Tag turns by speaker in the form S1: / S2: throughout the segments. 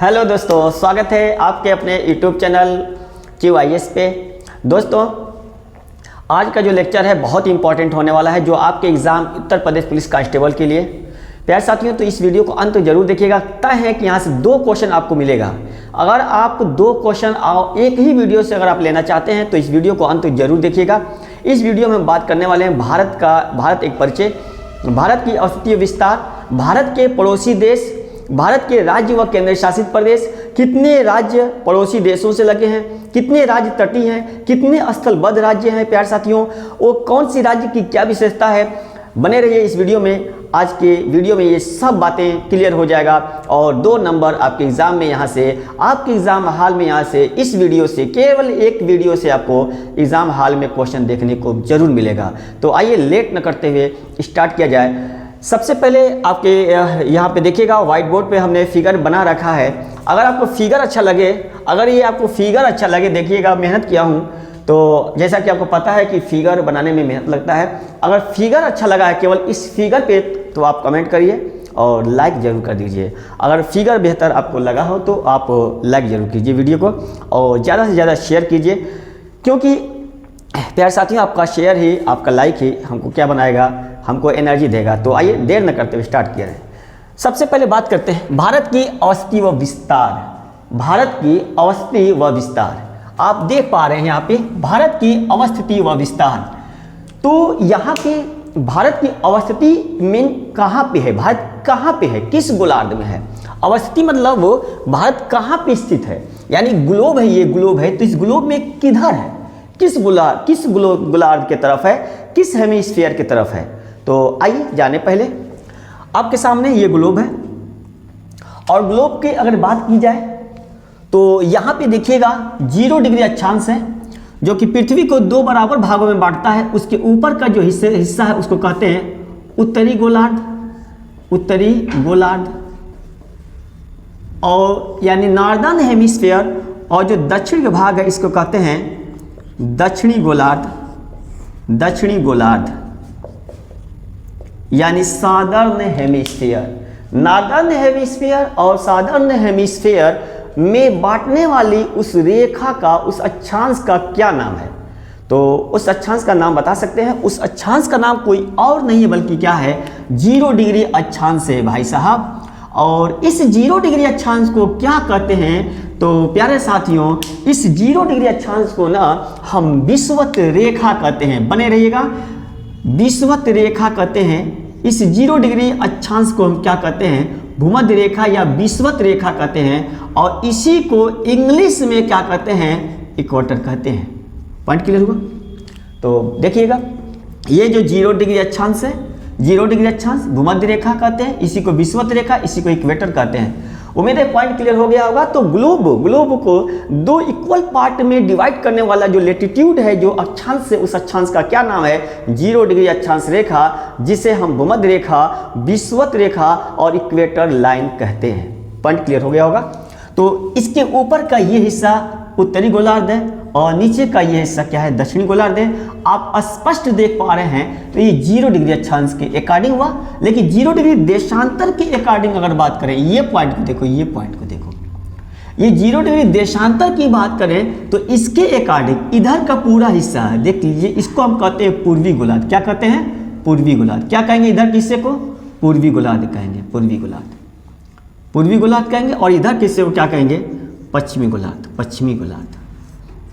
S1: Hello दोस्तों, स्वागत है आपके अपने यूट्यूब चैनल QIS पे। दोस्तों, आज का जो लेक्चर है बहुत ही इंपॉर्टेंट होने वाला है जो आपके exam Uttar Pradesh police constable के लिए। प्यारे साथियों, तो इस वीडियो को अंत जरूर देखिएगा। तय है कि यहाँ से 2 क्वेश्चन आपको मिलेगा। अगर आप 2 क्वेश्चन एक ही वीडियो से अगर आप लेना चाहते हैं तो इस वीडियो को अंत जरूर देखिएगा। इस वीडियो में हम बात करने वाले हैं भारत एक परिचय, भारत की अवस्थीय विस्तार, भारत के पड़ोसी देश, भारत के राज्य व केंद्र शासित प्रदेश, कितने राज्य पड़ोसी देशों से लगे हैं, कितने राज्य तटीय हैं, कितने स्थलबद्ध राज्य हैं प्यारे साथियों, वो कौन सी राज्य की क्या विशेषता है। बने रहिए इस वीडियो में। आज के वीडियो में ये सब बातें क्लियर हो जाएगा और 2 नंबर आपके एग्ज़ाम में यहाँ से, आपके एग्ज़ाम हाल में यहाँ से, इस वीडियो से, केवल एक वीडियो से आपको एग्ज़ाम हाल में क्वेश्चन देखने को जरूर मिलेगा। तो आइए लेट न करते हुए स्टार्ट किया जाए। सबसे पहले आपके यहाँ पे देखिएगा, व्हाइट बोर्ड पे हमने फिगर बना रखा है। अगर आपको फिगर अच्छा लगे, अगर ये आपको फिगर अच्छा लगे, देखिएगा मेहनत किया हूँ, तो जैसा कि आपको पता है कि फिगर बनाने में मेहनत लगता है। अगर फिगर अच्छा लगा है केवल इस फिगर पे तो आप कमेंट करिए और लाइक ज़रूर कर दीजिए। अगर फिगर बेहतर आपको लगा हो तो आप लाइक ज़रूर कीजिए वीडियो को और ज़्यादा से ज़्यादा शेयर कीजिए, क्योंकि प्यारे साथियों आपका शेयर ही, आपका लाइक ही हमको क्या बनाएगा, हमको एनर्जी देगा। तो आइए देर न करते हुए स्टार्ट किया जाए। सबसे पहले बात करते हैं भारत की अवस्थी व विस्तार। भारत की अवस्थी व विस्तार आप देख पा रहे हैं यहाँ पे, भारत की अवस्थिति व विस्तार। तो यहाँ पे भारत की अवस्थिति मेन कहाँ पे है, भारत कहाँ पे है, किस गोलार्ध में है। अवस्थिति मतलब वो भारत कहाँ पे स्थित है, यानी ग्लोब है, ये ग्लोब है, तो इस ग्लोब में किधर है, किस गोलार्ध के तरफ है, किस हेमिस्फीयर की तरफ है। तो आइए जाने पहले, आपके सामने ये ग्लोब है और ग्लोब की अगर बात की जाए तो यहाँ पे देखिएगा 0 डिग्री अक्षांश है जो कि पृथ्वी को 2 बराबर भागों में बांटता है। उसके ऊपर का जो हिस्सा है उसको कहते हैं उत्तरी गोलार्ध, उत्तरी गोलार्ध, और यानी नॉर्दर्न हेमिस्फीयर, और जो दक्षिण भाग है इसको कहते हैं दक्षिणी गोलार्ध, दक्षिणी गोलार्ध यानी सादर्न हेमिस्फीयर। नॉर्दर्न हेमिस्फीयर और सादर्न हेमिस्फीयर में बांटने वाली उस रेखा का, उस अक्षांश का क्या नाम है? तो उस अक्षांश का नाम बता सकते हैं। उस अक्षांश का नाम कोई और नहीं है बल्कि क्या है, 0 डिग्री अक्षांश है भाई साहब। और इस 0 डिग्री अक्षांश को क्या कहते हैं? तो प्यारे साथियों, इस 0 डिग्री अक्षांश को ना हम विषुवत रेखा कहते हैं। बने रहिएगा, विषुवत रेखा कहते हैं। इस 0 डिग्री अक्षांश को हम क्या कहते हैं? भूमध्य रेखा या विषुवत रेखा कहते हैं। और इसी को इंग्लिश में क्या कहते हैं? इक्वेटर कहते हैं। पॉइंट क्लियर हुआ? तो देखिएगा, ये जो 0 डिग्री अक्षांश है, 0 डिग्री अक्षांश भूमध्य रेखा कहते हैं, इसी को विषुवत रेखा, इसी को इक्वेटर कहते हैं। उम्मीद है पॉइंट क्लियर हो गया होगा। तो ग्लोब को 2 इक्वल पार्ट में डिवाइड करने वाला जो लेटीट्यूड है, जो अक्षांश है, उस अक्षांश का क्या नाम है? 0 डिग्री अक्षांश रेखा, जिसे हम भूमध्य रेखा, विषुवत रेखा और इक्वेटर लाइन कहते हैं। पॉइंट क्लियर हो गया होगा। तो इसके ऊपर का ये हिस्सा उत्तरी गोलार्ध है और नीचे का ये हिस्सा क्या है? दक्षिणी गोलार्ध है। आप स्पष्ट देख पा रहे हैं। तो ये 0 डिग्री अक्षांश के अकॉर्डिंग हुआ, लेकिन 0 डिग्री देशांतर के अकॉर्डिंग अगर बात करें, ये पॉइंट को देखो, ये पॉइंट को देखो, ये 0 डिग्री देशांतर की बात करें तो इसके अकॉर्डिंग इधर का पूरा हिस्सा है, देख लीजिए, इसको हम कहते हैं पूर्वी गोलार्ध। क्या कहते हैं? पूर्वी गोलार्ध। क्या कहेंगे इधर किस्से को? पूर्वी गोलार्ध कहेंगे, पूर्वी गोलार्ध, पूर्वी गोलार्ध कहेंगे। और इधर किस्से को क्या कहेंगे? पश्चिमी गोलार्ध, पश्चिमी गोलार्ध,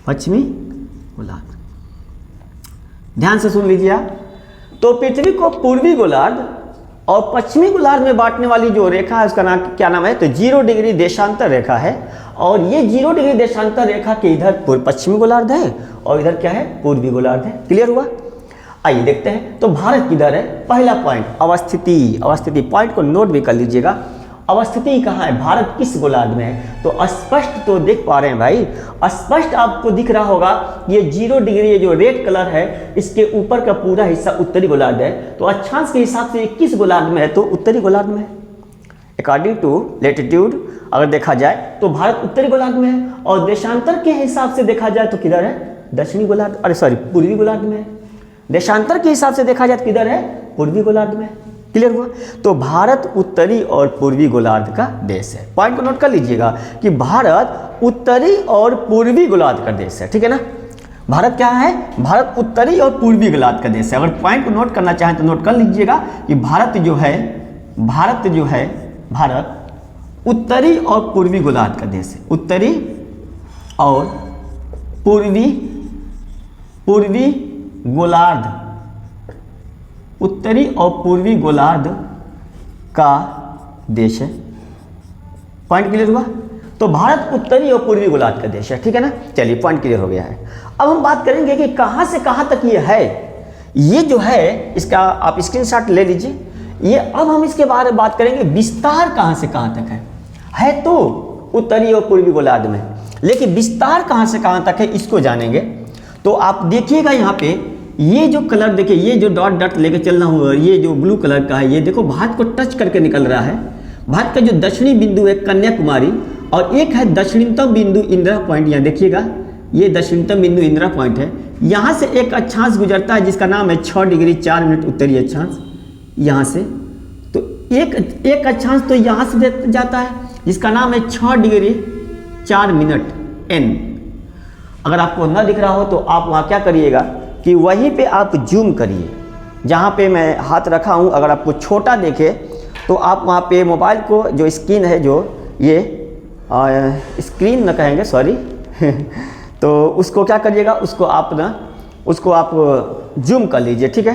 S1: पश्चिमी गोलार्ध। ध्यान से सुन लीजिए आप। तो पृथ्वी को पूर्वी गोलार्ध और पश्चिमी गोलार्ध में बांटने वाली जो रेखा है उसका नाम क्या नाम है? तो 0 डिग्री देशांतर रेखा है। और ये 0 डिग्री देशांतर रेखा के इधर पश्चिमी गोलार्ध है और इधर क्या है? पूर्वी गोलार्ध है। क्लियर हुआ? आइए देखते हैं। तो भारत किधर है? पहला पॉइंट अवस्थिति, अवस्थिति पॉइंट को नोट भी कर लीजिएगा। अवस्थिति कहाँ है? भारत किस गोलार्ध में है? तो स्पष्ट तो देख पा रहे हैं भाई, स्पष्ट आपको दिख रहा होगा ये 0 डिग्री, ये जो रेड कलर है, इसके ऊपर का पूरा हिस्सा उत्तरी गोलार्ध है। तो अक्षांश के हिसाब से किस गोलार्ध में है? तो उत्तरी गोलार्ध में है। अकॉर्डिंग टू लेटीट्यूड अगर देखा जाए तो भारत उत्तरी गोलार्ध में है, और देशांतर के हिसाब से देखा जाए तो किधर है? दक्षिणी गोलार्ध, अरे सॉरी, पूर्वी गोलार्ध में है। देशांतर के हिसाब से देखा जाए तो किधर है? पूर्वी गोलार्ध में। क्लियर हुआ? तो भारत उत्तरी और पूर्वी गोलार्ध का देश है। पॉइंट को नोट कर लीजिएगा कि भारत उत्तरी और पूर्वी गोलार्ध का देश है, ठीक है ना। भारत क्या है? भारत उत्तरी और पूर्वी गोलार्ध का देश है। अगर पॉइंट को नोट करना चाहें तो नोट कर लीजिएगा कि भारत जो है भारत उत्तरी और पूर्वी गोलार्ध का देश है। उत्तरी और पूर्वी गोलार्ध, उत्तरी और पूर्वी गोलार्ध का देश है। पॉइंट क्लियर हुआ? तो भारत उत्तरी और पूर्वी गोलार्ध का देश है, ठीक है ना। चलिए पॉइंट क्लियर हो गया है। अब हम बात करेंगे कि कहां से कहां तक ये है। ये जो है इसका आप स्क्रीनशॉट ले लीजिए। ये अब हम इसके बारे में बात करेंगे विस्तार कहां से कहां तक है तो उत्तरी और पूर्वी गोलार्ध में, लेकिन विस्तार कहां से कहां तक है इसको जानेंगे। तो आप देखिएगा यहाँ पे ये जो कलर देखिए, ये जो डॉट लेके चलना हुआ, ये जो ब्लू कलर का है, ये देखो भारत को टच करके निकल रहा है। भारत का जो दक्षिणी बिंदु है कन्याकुमारी और एक है दक्षिणतम बिंदु इंदिरा पॉइंट। यहाँ देखिएगा ये दक्षिणतम बिंदु इंदिरा पॉइंट है। यहाँ से एक अक्षांश गुजरता है जिसका नाम है 6 डिग्री 4 मिनट उत्तरी अक्षांश। यहाँ से तो एक अक्षांश तो यहाँ से जाता है जिसका नाम है 6 डिग्री 4 मिनट n। अगर आपको न दिख रहा हो तो आप वहाँ क्या करिएगा कि वहीं पे आप जूम करिए, जहाँ पे मैं हाथ रखा हूँ। अगर आपको छोटा देखे तो आप वहाँ पे मोबाइल को जो स्क्रीन है, जो ये स्क्रीन न कहेंगे सॉरी तो उसको क्या करिएगा, उसको आप जूम कर लीजिए, ठीक है।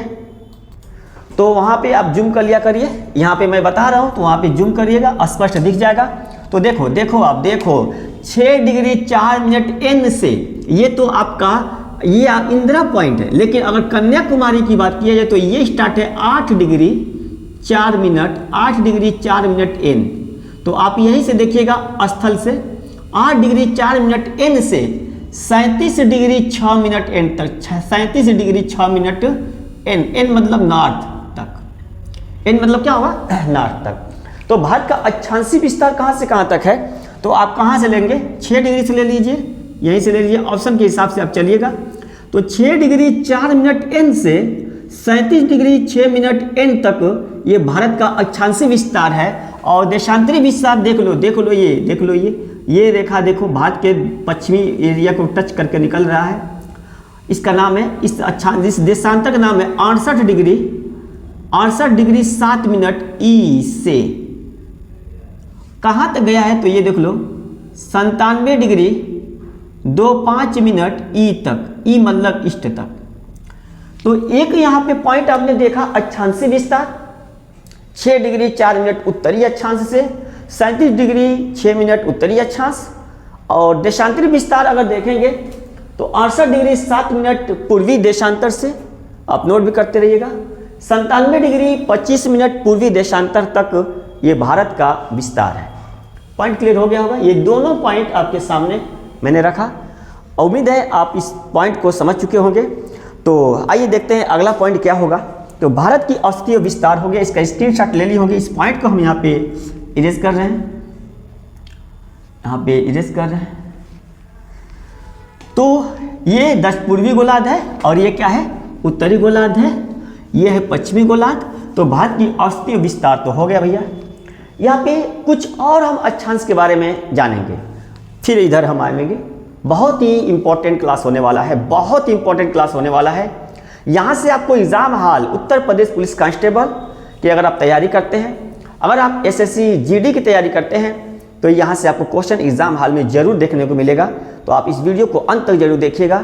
S1: तो वहाँ पे आप जूम कर लिया करिए। यहाँ पे मैं बता रहा हूँ तो वहाँ पे जूम करिएगा, स्पष्ट दिख जाएगा। तो देखो आप देखो 6 डिग्री 4 मिनट n से ये तो आपका ये इंदिरा पॉइंट है, लेकिन अगर कन्याकुमारी की बात किया जाए तो ये स्टार्ट है 8 डिग्री 4 मिनट n। तो आप यहीं से देखिएगा स्थल से 8 डिग्री 4 मिनट n से 37 डिग्री 6 मिनट n तक, 37 डिग्री 6 मिनट n मतलब नॉर्थ तक। n मतलब क्या होगा? नॉर्थ तक। तो भारत का अक्षांशीय विस्तार कहाँ से कहाँ तक है? तो आप कहाँ से लेंगे? 6 डिग्री से ले लीजिए, यहीं से ले लीजिए, ऑप्शन के हिसाब से आप चलिएगा। तो 6 डिग्री 4 मिनट n से 37 डिग्री 6 मिनट n तक ये भारत का अक्षांशीय विस्तार है। और देशांतरी विस्तार देख लो ये रेखा देखो भारत के पश्चिमी एरिया को टच करके निकल रहा है। इसका नाम है, इस देशांतर का नाम है 68 डिग्री 7 मिनट ई से। कहाँ तक गया है? तो ये देख लो 97 डिग्री 25 मिनट ई तक, ई मतलब ईस्ट तक। तो एक यहाँ पे पॉइंट आपने देखा अक्षांशीय विस्तार 6 डिग्री 4 मिनट उत्तरी अक्षांश से 37 डिग्री 6 मिनट उत्तरी अक्षांश। और देशांतरी विस्तार अगर देखेंगे तो 68 डिग्री 7 मिनट पूर्वी देशांतर से, आप नोट भी करते रहिएगा। 97 डिग्री 25 मिनट पूर्वी देशांतर तक ये भारत का विस्तार है। पॉइंट क्लियर हो गया होगा। ये दोनों पॉइंट आपके सामने मैंने रखा। उम्मीद है आप इस पॉइंट को समझ चुके होंगे। तो आइए देखते हैं अगला पॉइंट क्या होगा। तो भारत की औसतीय विस्तार हो गया, इसका स्क्रीनशॉट ले ली होगी। इस पॉइंट को हम यहाँ पे इरेज कर रहे हैं, तो ये पूर्वी गोलार्ध है और ये क्या है? उत्तरी गोलार्ध है। ये है पश्चिमी गोलार्ध। तो भारत की औसतीय विस्तार तो हो गया भैया। यहाँ पे कुछ और हम अक्षांश के बारे में जानेंगे, फिर इधर हम आएंगे। बहुत ही इंपॉर्टेंट क्लास होने वाला है, यहाँ से आपको एग्ज़ाम हाल उत्तर प्रदेश पुलिस कांस्टेबल की अगर आप तैयारी करते हैं, अगर आप SSC GD की तैयारी करते हैं, तो यहाँ से आपको क्वेश्चन एग्ज़ाम हाल में ज़रूर देखने को मिलेगा। तो आप इस वीडियो को अंत तक जरूर देखिएगा।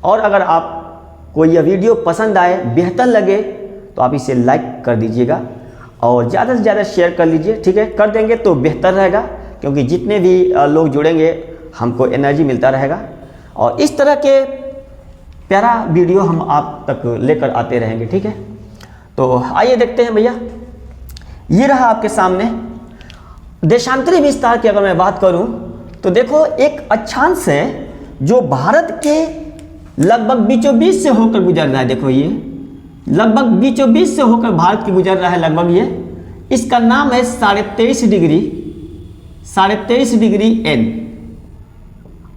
S1: और अगर आपको यह वीडियो पसंद आए, बेहतर लगे, तो आप इसे लाइक कर दीजिएगा और ज़्यादा से ज़्यादा शेयर कर लीजिए, ठीक है। कर देंगे तो बेहतर रहेगा, क्योंकि जितने भी लोग जुड़ेंगे हमको एनर्जी मिलता रहेगा। और इस तरह के प्यारा वीडियो हम आप तक लेकर आते रहेंगे, ठीक है। तो आइए देखते हैं भैया। ये रहा आपके सामने देशांतरी विस्तार की अगर मैं बात करूं तो देखो एक अक्षांश है जो भारत के लगभग बीचों बीच से होकर गुजर रहा है। देखो ये लगभग बीचों बीच से होकर भारत की गुजर रहा है लगभग ये। इसका नाम है 23.5 डिग्री n।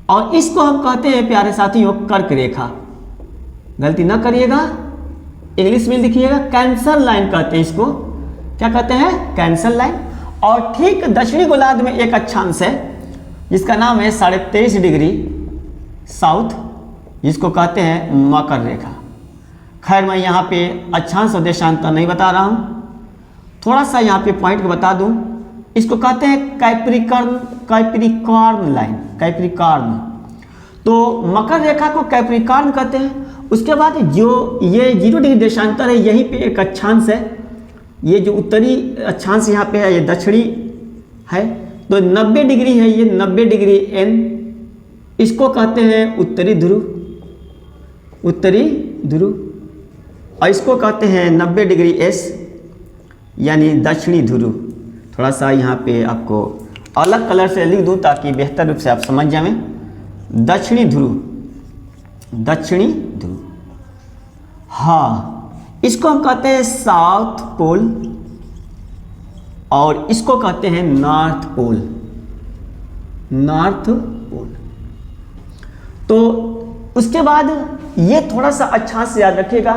S1: और इसको हम कहते हैं प्यारे साथियों कर्क रेखा। गलती ना करिएगा, इंग्लिश में लिखिएगा कैंसर लाइन कहते हैं इसको। क्या कहते हैं, कैंसल लाइन। और ठीक दक्षिणी गोलार्ध में एक अक्षांश है जिसका नाम है 23.5 डिग्री साउथ, जिसको कहते हैं मकर रेखा। खैर मैं यहाँ पे अक्षांश और देशांतर नहीं बता रहा हूँ, थोड़ा सा यहाँ पे पॉइंट को बता दूँ। इसको कहते हैं कैप्रिकॉर्न लाइन, कैप्रिकॉर्न। तो मकर रेखा को कैप्रिकॉर्न कहते हैं। उसके बाद जो ये 0 डिग्री देशांतर है, यहीं पे एक अक्षांश है, ये जो उत्तरी अक्षांश यहाँ पे है, ये दक्षिणी है, तो 90 डिग्री है, ये 90 डिग्री एन, इसको कहते हैं उत्तरी ध्रुव, उत्तरी ध्रुव। और इसको कहते हैं 90 डिग्री एस, यानी दक्षिणी ध्रुव। थोड़ा सा यहाँ पे आपको अलग कलर से लिख दूँ ताकि बेहतर रूप से आप समझ जाएं। दक्षिणी ध्रुव, दक्षिणी ध्रुव। हाँ, इसको हम कहते हैं साउथ पोल और इसको कहते हैं नॉर्थ पोल, नॉर्थ पोल। तो उसके बाद ये थोड़ा सा अक्षांश याद रखिएगा,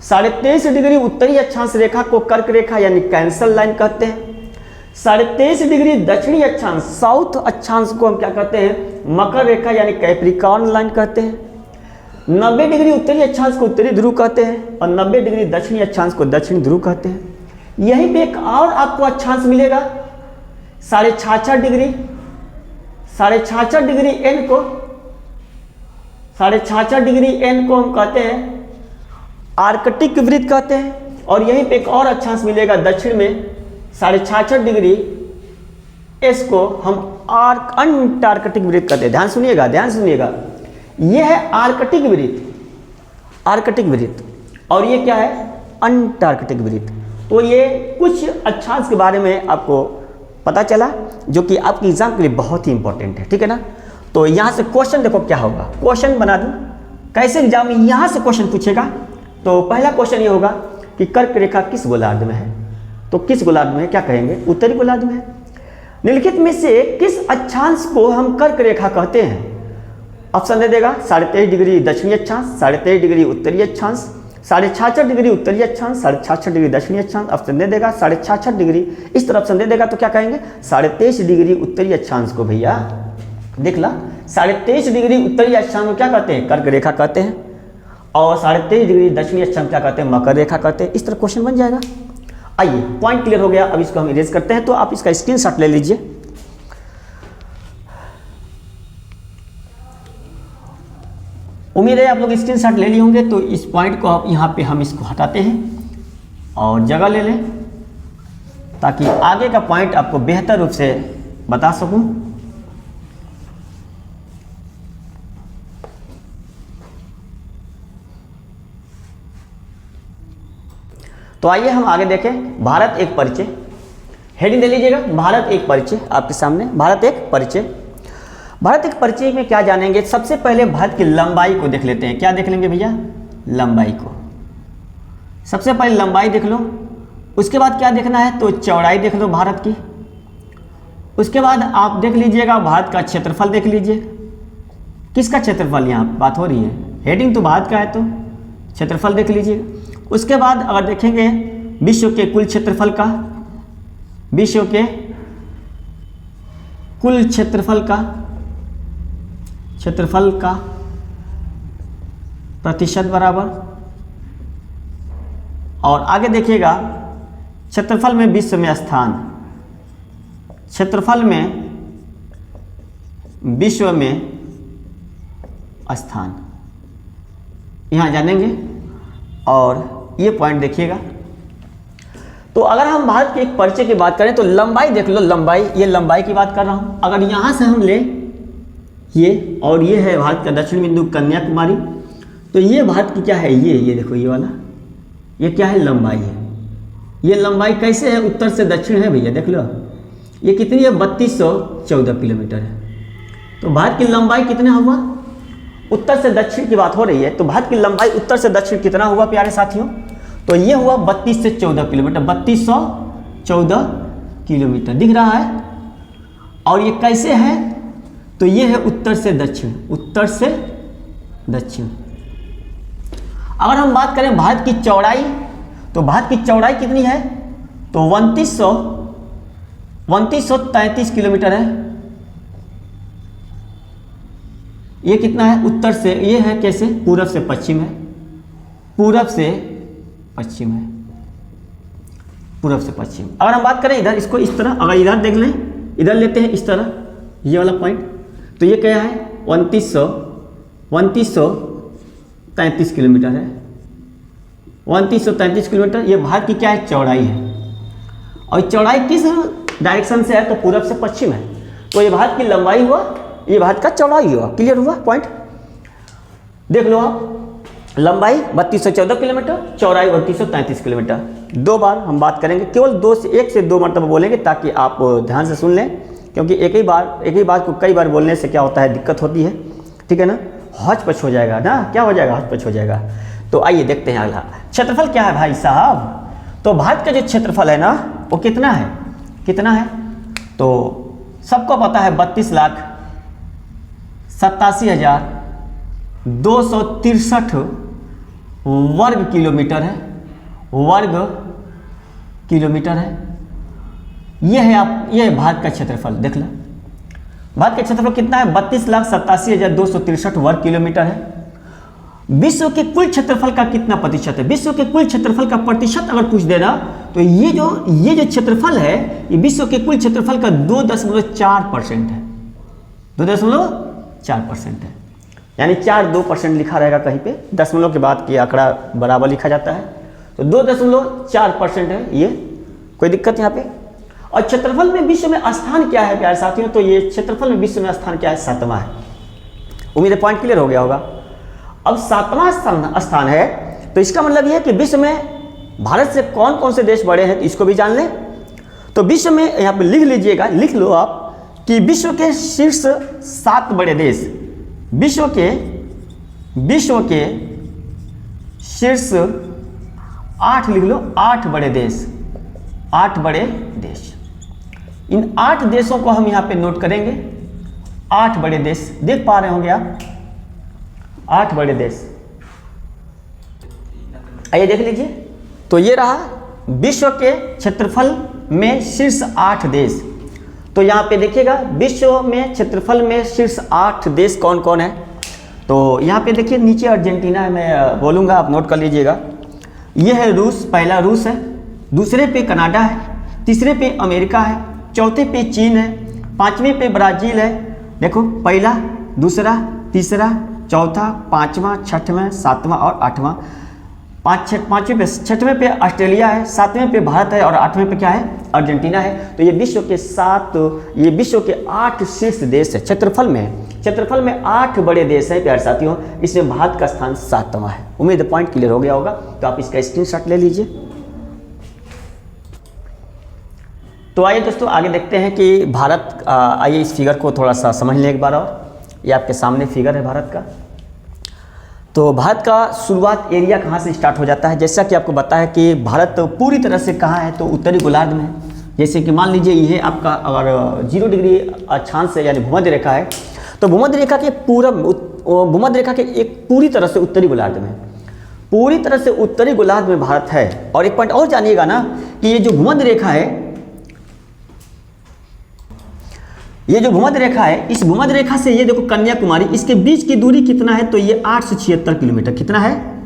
S1: 23.5 डिग्री उत्तरी अक्षांश रेखा को कर्क रेखा यानी कैंसल लाइन कहते हैं। 23.5 डिग्री दक्षिणी अक्षांश साउथ अक्षांश को हम क्या कहते हैं, मकर रेखा यानी कैप्रिकॉर्न लाइन कहते हैं। 90 डिग्री उत्तरी अक्षांश को उत्तरी ध्रुव कहते हैं और 90 डिग्री दक्षिणी अक्षांश को दक्षिणी ध्रुव कहते हैं। यहीं पे एक और आपको अक्षांश मिलेगा 66.5 डिग्री, 66.5 डिग्री एन को, 66.5 डिग्री एन को हम कहते हैं आर्कटिक वृत्त कहते हैं। और यहीं पे एक और अक्षांश मिलेगा दक्षिण में 66.5 डिग्री एस को हम अंटार्कटिक वृत्त कहते हैं। ध्यान सुनिएगा, ध्यान सुनिएगा, ये है आर्कटिक वृत्त, आर्कटिक वृत्त, और ये क्या है, अंटार्कटिक वृत्त। तो ये कुछ अक्षांश के बारे में आपको पता चला जो कि आपके एग्जाम के लिए बहुत ही इंपॉर्टेंट है, ठीक है ना। तो यहाँ से क्वेश्चन देखो क्या होगा, क्वेश्चन बना दूँ कैसे एग्जाम में यहाँ से क्वेश्चन पूछेगा। तो पहला क्वेश्चन ये होगा कि कर्क रेखा किस गोलार्ध में है, तो किस गोलार्ध में है, क्या कहेंगे, उत्तरी गोलार्ध में है। निम्नलिखित में से किस अक्षांश को हम कर्क रेखा कहते हैं। ऑप्शन दे देगा 23.5 डिग्री दक्षिणी अक्षांश, 23.5 डिग्री उत्तरी अक्षांश, 66.5 डिग्री उत्तरी अक्षांश, 66.5 डिग्री दक्षिणी अक्षांश। ऑप्शन दे देगा 66.5 डिग्री, इस तरह ऑप्शन दे देगा तो क्या कहेंगे, 23.5 डिग्री उत्तरी अक्षांश को भैया देख ला, 23.5 डिग्री उत्तरी अक्षांश को क्या कहते हैं, कर्क रेखा कहते हैं, और 23.5 डिग्री दक्षिणी अक्षांश क्या कहते हैं, मकर रेखा कहते हैं। इस तरह क्वेश्चन बन जाएगा। आइए पॉइंट क्लियर हो गया, अब इसको हम इरेज करते हैं। तो आप इसका स्क्रीनशॉट ले लीजिए। उम्मीद है आप लोग स्क्रीनशॉट ले लिए होंगे। तो इस पॉइंट को आप यहाँ पे हम इसको हटाते हैं और जगह ले लें ताकि आगे का पॉइंट आपको बेहतर रूप से बता सकूं। तो आइए हम आगे देखें। भारत एक परिचय, हेडिंग दे लीजिएगा, भारत एक परिचय आपके सामने। भारत एक परिचय, भारत एक परिचय में क्या जानेंगे, सबसे पहले भारत की लंबाई को देख लेते हैं। क्या देख लेंगे भैया, लंबाई को। सबसे पहले लंबाई देख लो, उसके बाद क्या देखना है, तो चौड़ाई देख लो भारत की। उसके बाद आप देख लीजिएगा भारत का क्षेत्रफल देख लीजिए। किसका क्षेत्रफल यहाँ बात हो रही है, हेडिंग तो भारत का है तो क्षेत्रफल देख लीजिएगा। उसके बाद अगर देखेंगे विश्व के कुल क्षेत्रफल का, विश्व के कुल क्षेत्रफल का प्रतिशत बराबर, और आगे देखिएगा क्षेत्रफल में विश्व में स्थान, क्षेत्रफल में विश्व में स्थान, यहाँ जानेंगे। और ये पॉइंट देखिएगा। तो अगर हम भारत के एक परिचय की बात करें तो लंबाई देख लो, लंबाई, ये लंबाई की बात कर रहा हूँ। अगर यहाँ से हम ले ये, और ये है भारत का दक्षिण बिंदु कन्याकुमारी, तो ये भारत की क्या है, ये देखो, ये वाला, ये क्या है, लंबाई है। ये लंबाई कैसे है, उत्तर से दक्षिण है भैया, देख लो ये कितनी है, 3214 किलोमीटर है। तो भारत की लंबाई कितना हुआ, उत्तर से दक्षिण की बात हो रही है, तो भारत की लंबाई उत्तर से दक्षिण कितना हुआ प्यारे साथियों, तो ये हुआ 32 से 14 किलोमीटर, 3214 किलोमीटर दिख रहा है। और ये कैसे है, तो ये है उत्तर से दक्षिण, उत्तर से दक्षिण। अगर हम बात करें भारत की चौड़ाई, तो भारत की चौड़ाई कितनी है, तो 2933 किलोमीटर है। ये कितना है उत्तर से, ये है कैसे पूरब से पश्चिम है, पूरब से पश्चिम है, पूरब से पश्चिम। अगर हम बात करें इधर, इसको इस तरह अगर इधर देख लें, इधर लेते हैं इस तरह, ये वाला पॉइंट, तो ये क्या है 2933 किलोमीटर है। 2933 किलोमीटर ये भारत की क्या है चौड़ाई है, और चौड़ाई किस डायरेक्शन से है तो पूरब से पश्चिम है, तो ये भारत की लंबाई हुआ, ये भारत का चौड़ाई हुआ। क्लियर हुआ पॉइंट, देख लो आप, लंबाई 3214 किलोमीटर, चौड़ाई 2933 किलोमीटर। दो बार हम बात करेंगे, केवल एक से दो मरतबा बोलेंगे ताकि आप ध्यान से सुन लें, क्योंकि एक ही बात को कई बार बोलने से क्या होता है दिक्कत होती है, ठीक है ना, हौच पच हो जाएगा ना, क्या हो जाएगा हौच पच हो जाएगा। तो आइए देखते हैं अगला क्षेत्रफल क्या है भाई साहब। तो भारत का जो क्षेत्रफल है ना वो कितना है, कितना है तो सबको पता है 32,87,263 वर्ग किलोमीटर है, वर्ग किलोमीटर है। ये है भारत का क्षेत्रफल, देख लो भारत का क्षेत्रफल कितना है 32,87,263 वर्ग किलोमीटर है। विश्व के कुल क्षेत्रफल का कितना प्रतिशत है, विश्व के कुल क्षेत्रफल का प्रतिशत अगर पूछ देना तो ये जो क्षेत्रफल है ये विश्व के कुल क्षेत्रफल का 2.4% है, 2.4% है, यानी 4-2% लिखा रहेगा कहीं पे, दशमलव के बाद की आंकड़ा बराबर लिखा जाता है, तो 2.4% है ये, कोई दिक्कत यहाँ पे। और क्षेत्रफल में विश्व में स्थान क्या है प्यारे साथियों, तो ये क्षेत्रफल में विश्व में स्थान क्या है 7वां है। उम्मीद है पॉइंट क्लियर हो गया होगा। अब 7वां स्थान है तो इसका मतलब ये है कि विश्व में भारत से कौन कौन से देश बड़े हैं, तो इसको भी जान लें। तो विश्व में यहाँ पे लिख लीजिएगा, लिख लो आप कि विश्व के शीर्ष 7 बड़े देश, विश्व के शीर्ष 8 लिख लो, 8 बड़े देश, 8 बड़े देश। इन 8 देशों को हम यहाँ पे नोट करेंगे, 8 बड़े देश देख पा रहे होंगे आप, 8 बड़े देश। आइए देख लीजिए, तो ये रहा विश्व के क्षेत्रफल में शीर्ष 8 देश। तो यहाँ पे देखिएगा विश्व में क्षेत्रफल में शीर्ष 8 देश कौन कौन है। तो यहाँ पे देखिए नीचे अर्जेंटीना है, मैं बोलूँगा आप नोट कर लीजिएगा। ये है रूस, पहला रूस है, दूसरे पे कनाडा है, तीसरे पे अमेरिका है, चौथे पे चीन है, 5वें पे ब्राज़ील है। देखो पहला, दूसरा, तीसरा, चौथा, 5वां, 6वां, 7वां और 8वां। 6वें पे ऑस्ट्रेलिया है, 7वें पे भारत है और 8वें पे क्या है अर्जेंटीना है। तो ये विश्व के 8 शीर्ष देश है क्षेत्रफल में 8 बड़े देश हैं प्यारे साथियों, इसमें भारत का स्थान 7वां है। उम्मीद है पॉइंट क्लियर हो गया होगा, तो आप इसका स्क्रीनशॉट ले लीजिए। तो आइए दोस्तों आगे देखते हैं कि भारत, आइए इस फिगर को थोड़ा सा समझ लें एक बार और। ये आपके सामने फिगर है भारत का। तो भारत का शुरुआत एरिया कहाँ से स्टार्ट हो जाता है, जैसा कि आपको पता है कि भारत पूरी तरह से कहाँ है तो उत्तरी गोलार्ध में है। जैसे कि मान लीजिए ये आपका अगर 0 डिग्री अक्षांश से यानी भूमध्य रेखा है, तो भूमध्य रेखा के एक पूरी तरह से उत्तरी गोलार्ध में, पूरी तरह से उत्तरी गोलार्ध में भारत है। और एक पॉइंट और जानिएगा ना कि ये जो भूमध्य रेखा है, ये जो भूमध्य रेखा है, इस भूमध्य रेखा से ये देखो कन्याकुमारी, इसके बीच की दूरी कितना है तो ये 876 किलोमीटर, कितना है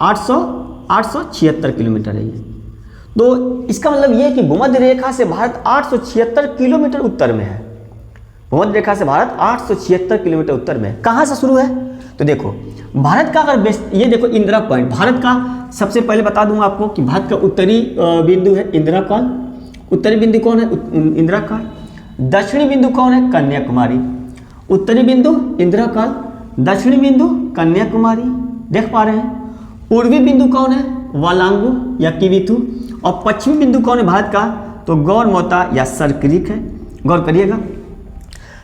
S1: 876 किलोमीटर है ये। तो इसका मतलब ये है कि भूमध्य रेखा से भारत 876 किलोमीटर उत्तर में है। भूमध्य रेखा से भारत 876 किलोमीटर उत्तर में है। कहाँ से शुरू है तो देखो भारत का अगर ये देखो इंदिरा पॉइंट, भारत का सबसे पहले बता दूंगा आपको कि भारत का उत्तरी बिंदु है इंदिरा कॉल। उत्तरी बिंदु कौन है इंदिरा कॉल। दक्षिणी बिंदु कौन है कन्याकुमारी। उत्तरी बिंदु इंदिरा कॉल, दक्षिणी बिंदु कन्याकुमारी, देख पा रहे हैं। पूर्वी बिंदु कौन है वालांगू या किविथु, और पश्चिमी बिंदु कौन है भारत का तो गौरमोता या सरक्रीक है, गौर करिएगा।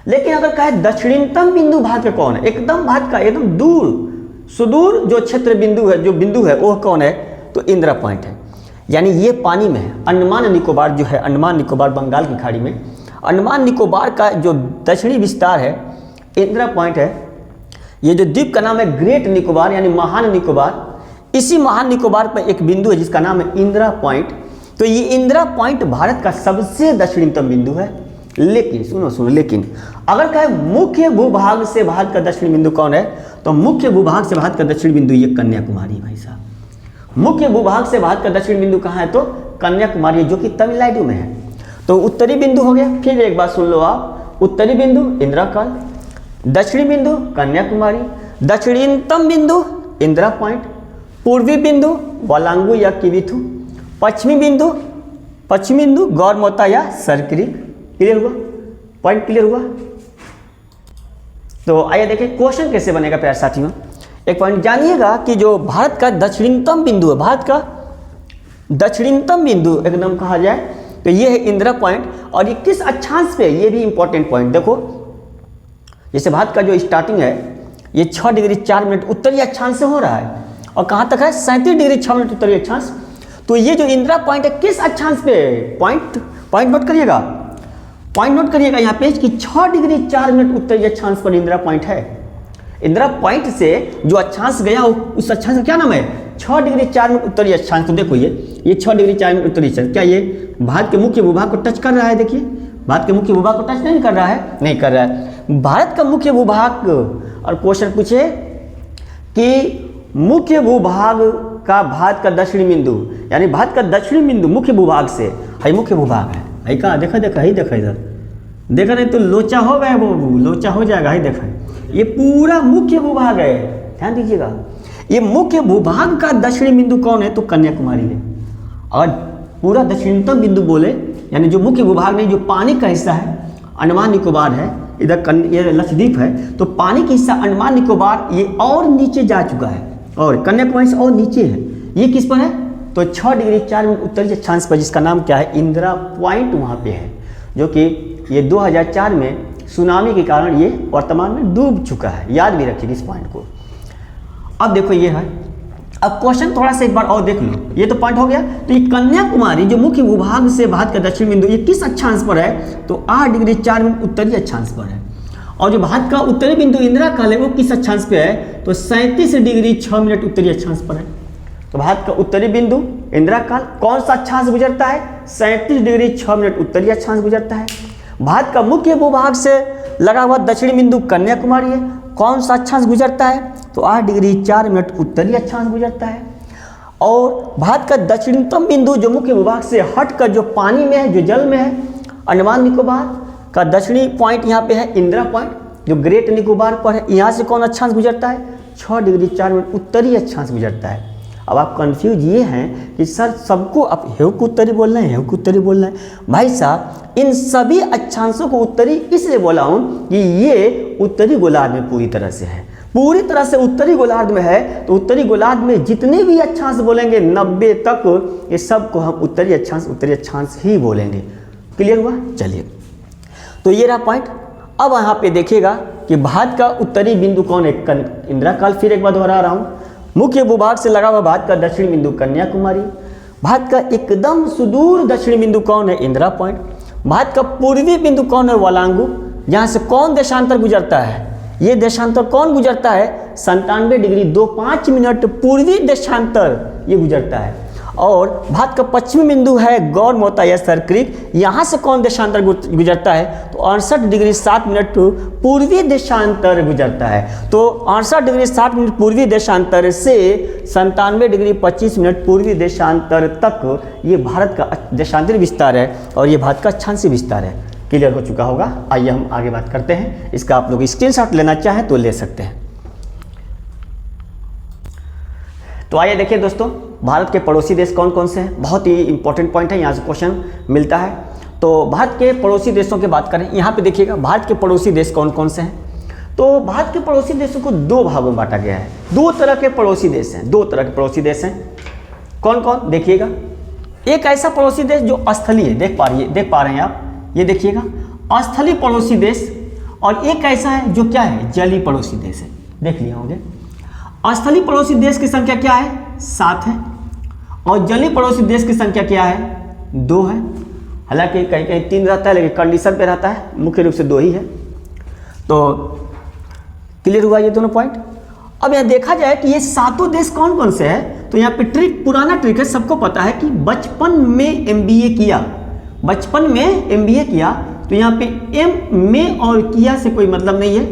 S1: लेकिन अगर कहे दक्षिणतम बिंदु भारत का कौन है, एकदम भारत का एकदम दूर सुदूर जो क्षेत्र बिंदु है, जो बिंदु है वो कौन है तो इंदिरा पॉइंट है। यानी ये पानी में है, अंडमान निकोबार जो है, अंडमान निकोबार बंगाल की खाड़ी में, अंडमान निकोबार का जो दक्षिणी विस्तार है इंदिरा पॉइंट है। ये जो द्वीप का नाम है ग्रेट निकोबार यानी महान निकोबार, इसी महान निकोबार पर एक बिंदु है जिसका नाम है इंदिरा पॉइंट। तो ये इंदिरा पॉइंट भारत का सबसे दक्षिणतम बिंदु है। लेकिन सुनो लेकिन अगर कहे मुख्य भूभाग से भारत का दक्षिणी बिंदु कौन है, तो मुख्य भूभाग से भारत का दक्षिणी बिंदु ये कन्याकुमारी भाई साहब। मुख्य भूभाग से भारत का दक्षिणी बिंदु कहाँ है, तो कन्याकुमारी, जो कि तमिलनाडु में है। तो उत्तरी बिंदु हो गया, फिर एक बात सुन लो आप, उत्तरी बिंदु इंदिरा कॉल, दक्षिणी बिंदु कन्याकुमारी, दक्षिणतम बिंदु इंदिरा पॉइंट, पूर्वी बिंदु वालांगू या किविथु, पश्चिमी बिंदु गौरमोता या सरक्रिक। क्लियर हुआ, पॉइंट क्लियर हुआ। तो आइए देखें क्वेश्चन कैसे बनेगा प्यारे साथियों। एक पॉइंट जानिएगा कि जो भारत का दक्षिणतम बिंदु है, भारत का दक्षिणतम बिंदु एकदम कहा जाए तो ये है इंदिरा पॉइंट, और ये किस अक्षांश पे, ये भी इंपॉर्टेंट पॉइंट देखो। जैसे भारत का जो स्टार्टिंग है ये 6 डिग्री 4 मिनट उत्तरी अक्षांश से हो रहा है, और कहाँ तक है 37 डिग्री 6 मिनट उत्तरी अक्षांश। तो ये जो इंदिरा पॉइंट है किस अक्षांश पे, पॉइंट नोट करिएगा, पॉइंट नोट करिएगा यहाँ पे कि 6 डिग्री 4 मिनट उत्तरी अक्षांश पर इंदिरा पॉइंट है। इंदिरा पॉइंट से जो अक्षांश गया उस अक्षांश का क्या नाम है, 6 डिग्री 4 मिनट उत्तरी अक्षांश। तो देखो ये 6 डिग्री 4 मिनट उत्तरी अक्षांश, क्या ये भारत के मुख्य भूभाग को टच कर रहा है? देखिए भारत के मुख्य भूभाग को टच नहीं कर रहा है, नहीं कर रहा है। भारत का मुख्य भूभाग, और क्वेश्चन पूछे कि मुख्य भूभाग का भारत का दक्षिणी बिंदु, यानी भारत का दक्षिणी बिंदु मुख्य भूभाग से है, मुख्य भूभाग है है कहाँ, देखा इधर देखा, नहीं तो लोचा हो गया, वो लोचा हो जाएगा। ही देखा, ये पूरा मुख्य भूभाग है, ध्यान दीजिएगा। ये मुख्य भूभाग का दक्षिणी बिंदु कौन है, तो कन्याकुमारी है। और पूरा दक्षिणतम बिंदु बोले, यानी जो मुख्य भूभाग नहीं, जो पानी का हिस्सा है अंडमान निकोबार है, इधर ये लक्षद्वीप है, तो पानी का हिस्सा अंडमान निकोबार ये और नीचे जा चुका है, और कन्याकुमारी से और नीचे है। ये किस पर है, तो 6 डिग्री 4 मिनट उत्तरी अक्षांश पर, जिसका नाम क्या है, इंदिरा पॉइंट वहाँ पे है, जो कि ये 2004 में सुनामी के कारण ये वर्तमान में डूब चुका है। याद भी रखिए इस पॉइंट को। अब देखो ये है, अब क्वेश्चन थोड़ा सा एक बार और देख लो। ये तो पॉइंट हो गया। तो ये कन्याकुमारी जो मुख्य भूभाग से भारत का दक्षिण बिंदु, ये किस अक्षांश पर है, तो 8 डिग्री 4 मिनट उत्तरी अक्षांश पर है। और जो भारत का उत्तरी बिंदु इंदिरा काल है वो किस अक्षांश पे है, तो 37 डिग्री 6 मिनट उत्तरी अक्षांश पर है। तो भारत का उत्तरी बिंदु इंदिरा काल कौन सा अक्षांश गुजरता है, 37 डिग्री 6 मिनट उत्तरी अक्षांश गुजरता है। भारत का मुख्य भूभाग से लगा हुआ दक्षिणी बिंदु कन्याकुमारी है, कौन सा अक्षांश गुजरता है, तो 8 डिग्री 4 मिनट उत्तरी अक्षांश गुजरता है। और भारत का दक्षिणतम बिंदु जो मुख्य भूभाग से हटकर जो पानी में है, जो जल में है, अंडमान निकोबार का दक्षिणी पॉइंट यहाँ पे है इंदिरा पॉइंट, जो ग्रेट निकोबार पर है। यहाँ से कौन अक्षांश गुजरता है, 6 डिग्री 4 मिनट उत्तरी अक्षांश गुजरता है। अब आप कंफ्यूज ये हैं कि सर सबको आप हेवक उत्तरी बोलना है, हेवक उत्तरी बोलना है। भाई साहब इन सभी अक्षांशों को उत्तरी इसलिए बोला हूँ कि ये उत्तरी गोलार्ध में पूरी तरह से है, पूरी तरह से उत्तरी गोलार्ध में है। तो उत्तरी गोलार्ध में जितने भी अक्षांश बोलेंगे 90 तक, ये सब को हम उत्तरी अक्षांश ही बोलेंगे। क्लियर हुआ? चलिए, तो ये रहा पॉइंट। अब यहाँ पे देखिएगा कि भारत का उत्तरी बिंदु कौन है, इंदिरा काल। फिर एक बार दोहरा रहा हूँ, मुख्य भूभाग से लगा हुआ भारत का दक्षिणी बिंदु कन्याकुमारी। भारत का एकदम सुदूर दक्षिणी बिंदु कौन है, इंदिरा पॉइंट। भारत का पूर्वी बिंदु कौन है, वालांगू। यहाँ से कौन देशांतर गुजरता है, ये देशांतर कौन गुजरता है, 97 डिग्री 25 मिनट पूर्वी देशांतर ये गुजरता है। और भारत का पश्चिमी बिंदु है गौरमोता या सरक्रिक, यहाँ से कौन देशांतर गुजरता है, तो 68 डिग्री 7 मिनट पूर्वी देशांतर गुजरता है। तो 68 डिग्री 7 मिनट पूर्वी देशांतर से 97 डिग्री 25 मिनट पूर्वी देशांतर तक ये भारत का देशांतरी विस्तार है, और ये भारत का अक्षांशीय विस्तार है। क्लियर हो चुका होगा। आइए हम आगे बात करते हैं। इसका आप लोग स्क्रीनशॉट लेना चाहें तो ले सकते हैं। तो आइए देखिए दोस्तों, भारत के पड़ोसी देश कौन कौन से हैं। बहुत ही इंपॉर्टेंट पॉइंट है, यहाँ से क्वेश्चन मिलता है। तो भारत के पड़ोसी देशों की बात करें, यहाँ पे देखिएगा भारत के पड़ोसी देश कौन कौन से हैं। तो भारत के पड़ोसी देशों को 2 भागों में बांटा गया है। 2 तरह के पड़ोसी देश हैं, 2 तरह के पड़ोसी देश हैं। कौन कौन, देखिएगा। एक ऐसा पड़ोसी देश जो स्थलीय है, देख पा रहे हैं आप, ये देखिएगा स्थलीय पड़ोसी देश। और एक ऐसा है जो क्या है, जलीय पड़ोसी देश है। देख लिए होंगे। स्थलीय पड़ोसी देश की संख्या क्या है, 7 है। और जलीय पड़ोसी देश की संख्या क्या है, 2 है। हालांकि कहीं कहीं 3 रहता है, लेकिन कंडीशन पे रहता है, मुख्य रूप से 2 ही है। तो क्लियर हुआ ये दोनों पॉइंट। अब यह देखा जाए कि ये 7 देश कौन कौन से हैं। तो यहाँ पे ट्रिक, पुराना ट्रिक है, सबको पता है कि बचपन में MBA किया, बचपन में MBA किया, तो यहाँ पे एम में और किया से कोई मतलब नहीं है।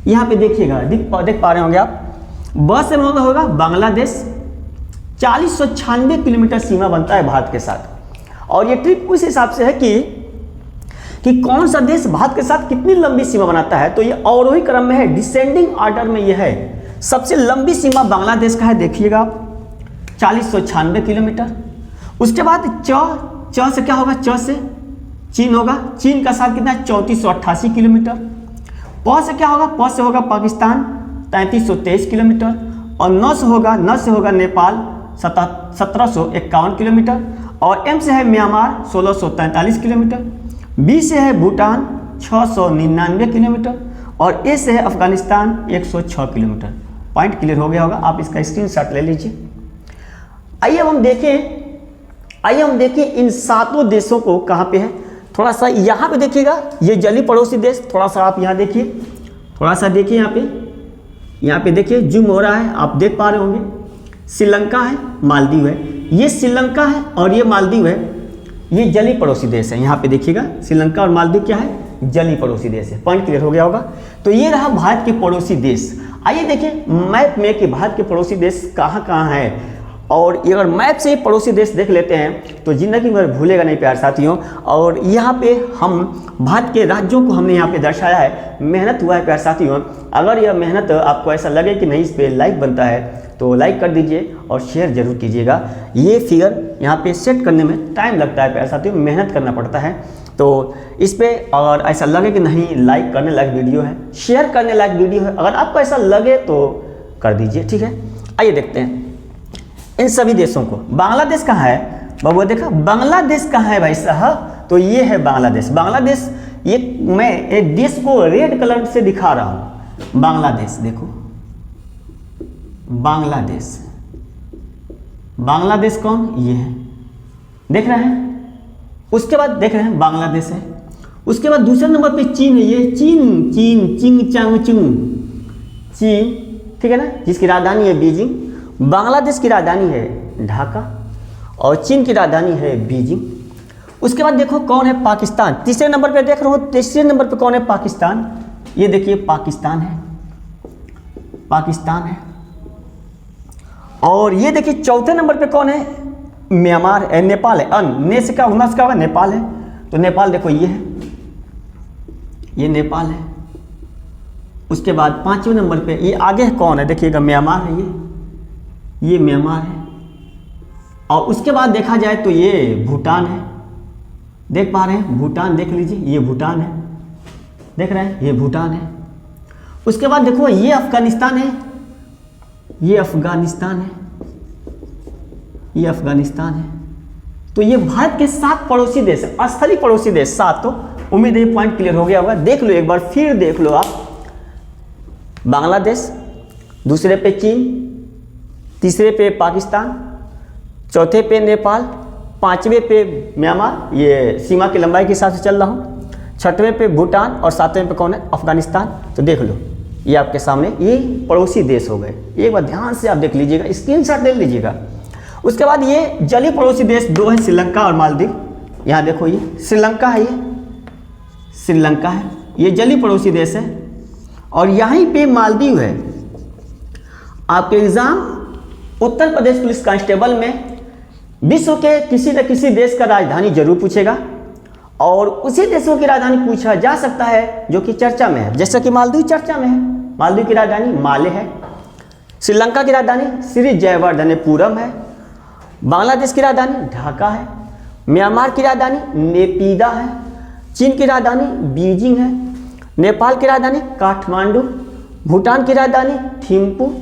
S1: यहाँ पे देखिएगा, देख पा रहे होंगे आप, बस से मतलब होगा बांग्लादेश। 4096 किलोमीटर सीमा बनता है भारत के साथ। और ये ट्रिक उस हिसाब से है कि कौन सा देश भारत के साथ कितनी लंबी सीमा बनाता है। तो ये अवरोही क्रम में है, डिसेंडिंग ऑर्डर में ये है। सबसे लंबी सीमा बांग्लादेश का है, देखिएगा आप, 4096 किलोमीटर। उसके बाद च से क्या होगा, च से चीन होगा, चीन का साथ कितना है, 3488 किलोमीटर। प से क्या होगा, प से होगा पाकिस्तान, 3323 किलोमीटर। और न से होगा नेपाल, 1751 किलोमीटर। और एम से है म्यांमार, 1643 किलोमीटर। बी से है भूटान, 699 किलोमीटर। और ए से है अफगानिस्तान, 106 किलोमीटर। पॉइंट क्लियर हो गया होगा, आप इसका स्क्रीनशॉट ले लीजिए। आइए हम देखें इन सातों देशों को कहाँ पे है। थोड़ा सा यहाँ पे देखिएगा, ये जली पड़ोसी देश, थोड़ा सा आप यहाँ देखिए, थोड़ा सा देखिए यहाँ पे देखिए, जूम हो रहा है, आप देख पा रहे होंगे। श्रीलंका है, मालदीव है, ये श्रीलंका है और ये मालदीव है, ये जली पड़ोसी देश है। यहाँ पे देखिएगा, श्रीलंका और मालदीव क्या है, जली पड़ोसी देश है। पॉइंट क्लियर हो गया होगा। तो ये रहा भारत के पड़ोसी देश। आइए देखें मैप में कि भारत के पड़ोसी देश कहाँ कहाँ है। और अगर मैप से पड़ोसी देश देख लेते हैं तो जिंदगी भर भूलेगा नहीं प्यार साथियों। और यहाँ पे हम भारत के राज्यों को हमने यहाँ पे दर्शाया है, मेहनत हुआ है प्यार साथियों। अगर यह मेहनत आपको ऐसा लगे कि नहीं इस पर लाइक बनता है तो लाइक कर दीजिए और शेयर जरूर कीजिएगा। ये फिगर यहाँ पे सेट करने में टाइम लगता है प्यार साथियों, मेहनत करना पड़ता है। तो इस पर अगर ऐसा लगे कि नहीं लाइक करने लायक वीडियो है, शेयर करने लायक वीडियो है, अगर आपको ऐसा लगे तो कर दीजिए, ठीक है। आइए देखते हैं इन सभी देशों को। बांग्लादेश कहाँ है बाबू, देखा बांग्लादेश कहाँ है भाई साहब, तो ये है बांग्लादेश। बांग्लादेश, ये मैं एक देश को रेड कलर से दिखा रहा हूँ। बांग्लादेश देखो, बांग्लादेश, बांग्लादेश कौन, ये है, देख रहे हैं। उसके बाद देख रहे हैं बांग्लादेश है। उसके बाद दूसरे नंबर पे चीन है, ये चीन, चिंग चांग चुंग, चीन, ठीक है ना, जिसकी राजधानी है बीजिंग। बांग्लादेश की राजधानी है ढाका और चीन की राजधानी है बीजिंग। उसके बाद देखो कौन है, पाकिस्तान। तीसरे नंबर पे देख रहे हो, तीसरे नंबर पे कौन है, पाकिस्तान। ये देखिए पाकिस्तान है, पाकिस्तान है। और ये देखिए चौथे नंबर पे कौन है, म्यांमार है, नेपाल है। ने से क्या होगा, नेपाल है। तो नेपाल देखो ये है, ये नेपाल है। उसके बाद पांचवें नंबर पे ये आगे है कौन है, देखिएगा म्यांमार है, ये म्यांमार है। और उसके बाद देखा जाए तो ये भूटान है, देख पा रहे हैं, भूटान देख लीजिए, ये भूटान है, देख रहे हैं, ये भूटान है। उसके बाद देखो ये अफगानिस्तान है, ये अफगानिस्तान है, ये अफगानिस्तान है। तो ये भारत के 7 पड़ोसी देश, स्थलीय पड़ोसी देश 7। तो उम्मीद है पॉइंट क्लियर हो गया होगा। देख लो एक बार फिर देख लो आप, बांग्लादेश, दूसरे पे चीन, तीसरे पे पाकिस्तान, चौथे पे नेपाल, पांचवें पे म्यांमार, ये सीमा की लंबाई के हिसाब से चल रहा हूँ, छठवें पे भूटान और सातवें पे कौन है, अफगानिस्तान। तो देख लो ये आपके सामने ये पड़ोसी देश हो गए। एक बार ध्यान से आप देख लीजिएगा, स्क्रीनशॉट ले लीजिएगा। उसके बाद ये जलीय पड़ोसी देश 2 है, श्रीलंका और मालदीव। यहाँ देखो ये श्रीलंका है, ये श्रीलंका है, ये जलीय पड़ोसी देश है। और यहीं पे मालदीव है। आपके exam Uttar Pradesh police constable में विश्व के किसी न किसी देश का राजधानी जरूर पूछेगा और उसी देशों की राजधानी पूछा जा सकता है जो कि चर्चा में है। जैसे कि मालदीव चर्चा में है, मालदीव की राजधानी माले है, श्रीलंका की राजधानी श्री जयवर्धनेपुरम है, बांग्लादेश की राजधानी ढाका है, म्यांमार की राजधानी नेपीदा है, चीन की राजधानी बीजिंग है, नेपाल की राजधानी काठमांडू, भूटान की राजधानी थिम्पू,